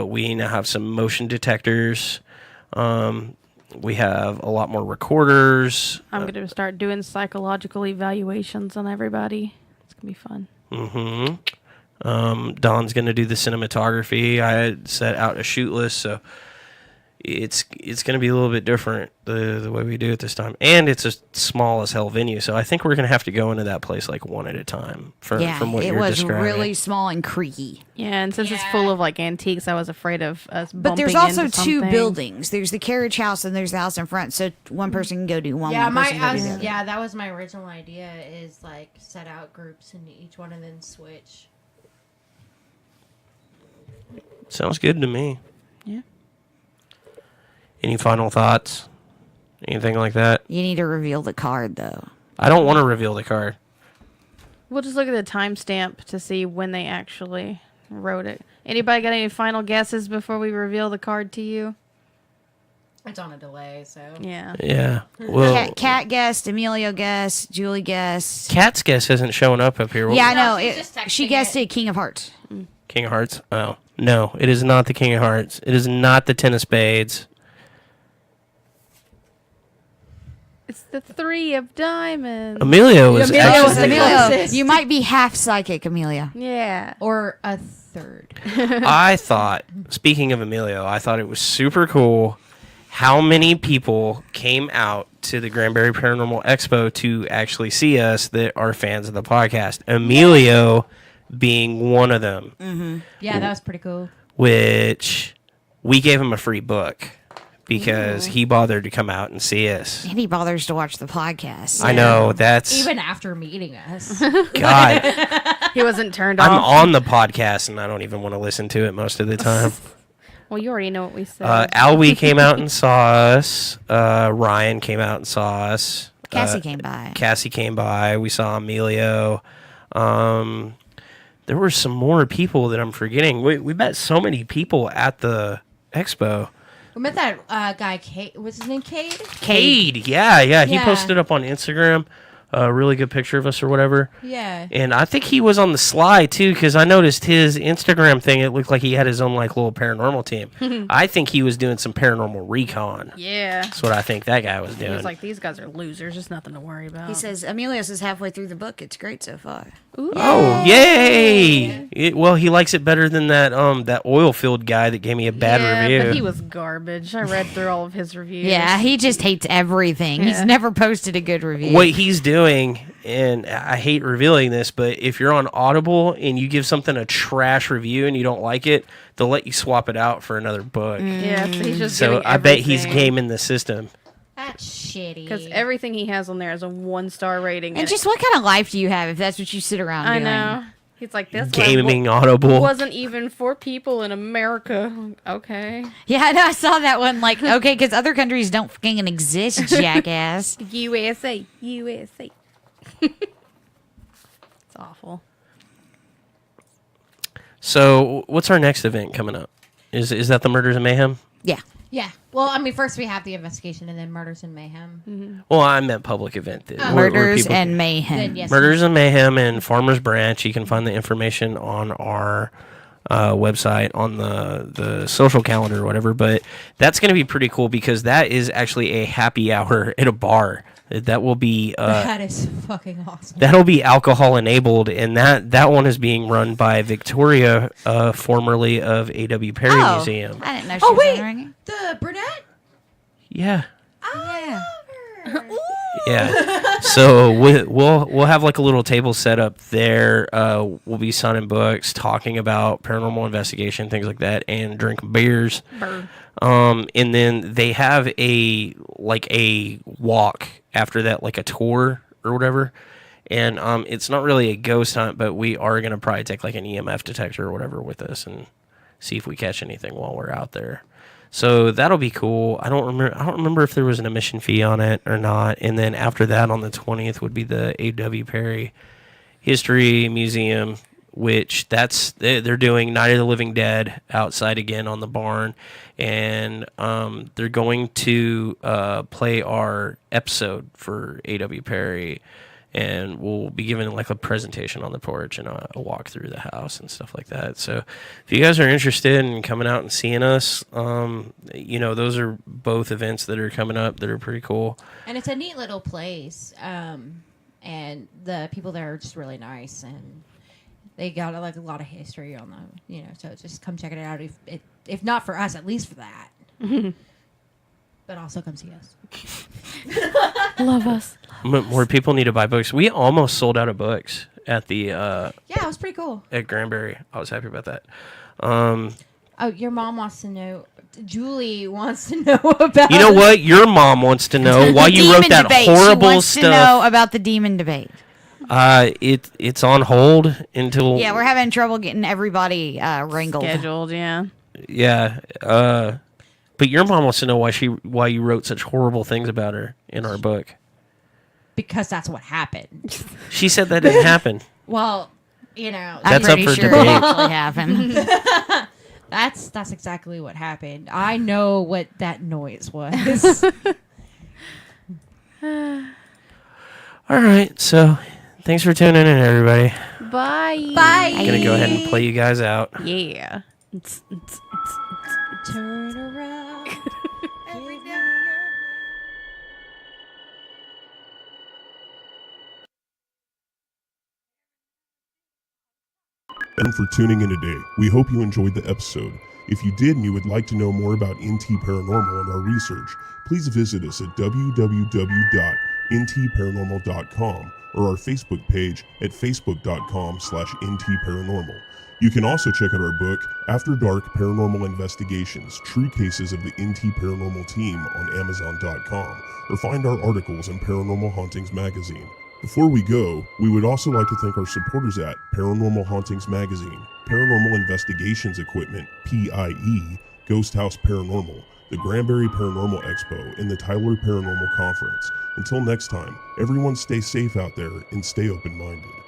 We now have some motion detectors. We have a lot more recorders. I'm going to start doing psychological evaluations on everybody. It's going to be fun. Don's going to do the cinematography. I had set out a shoot list, so it's going to be a little bit different the way we do it this time. And it's a small as hell venue, so I think we're going to have to go into that place like one at a time from what it you're was describing. really small and creaky. Yeah, and since it's full of like antiques, I was afraid of us But there's bumping also into 2 something. buildings. There's the carriage house and there's the house in front. So one person can go do one. Yeah, one person can go do the other. yeah, that was my original idea. Is like set out groups in each one and then switch. Sounds good to me. Yeah. Any final thoughts? Anything like that? You need to reveal the card, though. I don't want to reveal the card. We'll just look at the timestamp to see when they actually wrote it. Anybody got any final guesses before we reveal the card to you? It's on a delay, so. Yeah. Yeah. Well, Cat guessed, Emilio guessed, Julie guessed. Cat's guess isn't showing up here. Yeah, I No, know. she's just She texting guessed it. it, King of Hearts. King of Hearts? Oh. No, it is not the King of Hearts. It is not the Ten of Spades. It's the 3 of diamonds. Emilio was Emilio actually... was the Emilio, closest. you might be half psychic, Amelia. Yeah. Or a third. I thought, speaking of Emilio, I thought it was super cool how many people came out to the Granbury Paranormal Expo to actually see us that are fans of the podcast. Emilio being one of them. Yeah, that was pretty cool. Which we gave him a free book because he bothered to come out and see us. And he bothers to watch the podcast. I know, that's... Even after meeting us. God, He wasn't turned I'm off. on the podcast and I don't even want to listen to it most of the time. Well, you already know what we said. Alwie came out and saw us. Ryan came out and saw us. Cassie came by. Cassie came by. We saw Emilio. There were some more people that I'm forgetting. We met so many people at the expo. We met that guy, Cade. What's his name, Cade? Cade, yeah. He Yeah. posted up on Instagram a really good picture of us or whatever. Yeah. And I think he was on the sly too, because I noticed his Instagram thing. It looked like he had his own like little paranormal team. I think he was doing some paranormal recon. Yeah. That's what I think that guy was He doing. was like, these guys are losers. There's nothing to worry about. He says, Emilius is halfway through the book. It's great so far. Ooh. Oh, yay! Well, he likes it better than that that oil field guy that gave me a bad yeah, review. but he was garbage. I read through all of his reviews. Yeah, he just hates everything. He's Yeah. never posted a good review. What he's doing, and I hate revealing this, but if you're on Audible and you give something a trash review and you don't like it, they'll let you swap it out for another book. Yeah, so he's just So giving I bet he's everything. gaming the system. That's shitty. Because everything he has on there is a 1-star rating. And just what kind of life do you have if that's what you sit around I doing? know. He's like, this Gaming one Audible. wasn't even for people in America. Okay. Yeah, I know. I saw that one. Like, okay, because other countries don't fucking exist, jackass. USA. USA. It's awful. So what's our next event coming up? Is that the Murders and Mayhem? Yeah. Yeah. Well, I mean, first we have the investigation and then murders and mayhem. Well, I meant public event. Where Murders people- and mayhem. Then yes. Murders and Mayhem and Farmers Branch. You can find the information on our website on the social calendar or whatever. But that's going to be pretty cool because that is actually a happy hour at a bar. That will be That is fucking awesome. that'll be alcohol enabled, and that one is being run by Victoria, formerly of A.W. Perry Oh, Museum. I didn't know she Oh was wait, entering the brunette. Yeah. Yeah. Yeah, so we'll have like a little table set up there. We'll be signing books, talking about paranormal investigation, things like that, and drinking beers. Bird. And then they have a walk after that, like a tour or whatever. And it's not really a ghost hunt, but we are gonna probably take like an EMF detector or whatever with us and see if we catch anything while we're out there. So that'll be cool. I don't remember if there was an admission fee on it or not. And then after that, on the 20th, would be the A.W. Perry History Museum, which they're doing Night of the Living Dead outside again on the barn, and they're going to play our episode for A.W. Perry. And we'll be giving like a presentation on the porch and a walk through the house and stuff like that. So if you guys are interested in coming out and seeing us, those are both events that are coming up that are pretty cool. And it's a neat little place. And the people there are just really nice, and they got like a lot of history on them. So just come check it out. If not for us, at least for that. But also come see us. Love us. More people need to buy books. We almost sold out of books at the Yeah, it was pretty cool. at Granbury. I was happy about that. Oh, your mom wants to know. Julie wants to know about. You know what? Your mom wants to know why you wrote that Debate. horrible She wants to know stuff. about the demon debate. It's on hold until Yeah, we're having trouble getting everybody wrangled. Scheduled, yeah. yeah. But your mom wants to know why you wrote such horrible things about her in our book. Because that's what happened. She said that didn't happen. Well, I'm That's up pretty for sure debate. it actually happened. that's exactly what happened. I know what that noise was. All right, so thanks for tuning in, everybody. Bye. Bye. I'm gonna go ahead and play you guys out. Yeah. Turn around. Every day. And for tuning in today. We hope you enjoyed the episode. If you did and you would like to know more about NT Paranormal and our research, please visit us at www.ntparanormal.com or our Facebook page at facebook.com/ntparanormal. You can also check out our book, After Dark Paranormal Investigations, True Cases of the NT Paranormal Team on Amazon.com, or find our articles in Paranormal Hauntings Magazine. Before we go, we would also like to thank our supporters at Paranormal Hauntings Magazine, Paranormal Investigations Equipment, PIE, Ghost House Paranormal, the Granbury Paranormal Expo, and the Tyler Paranormal Conference. Until next time, everyone stay safe out there and stay open-minded.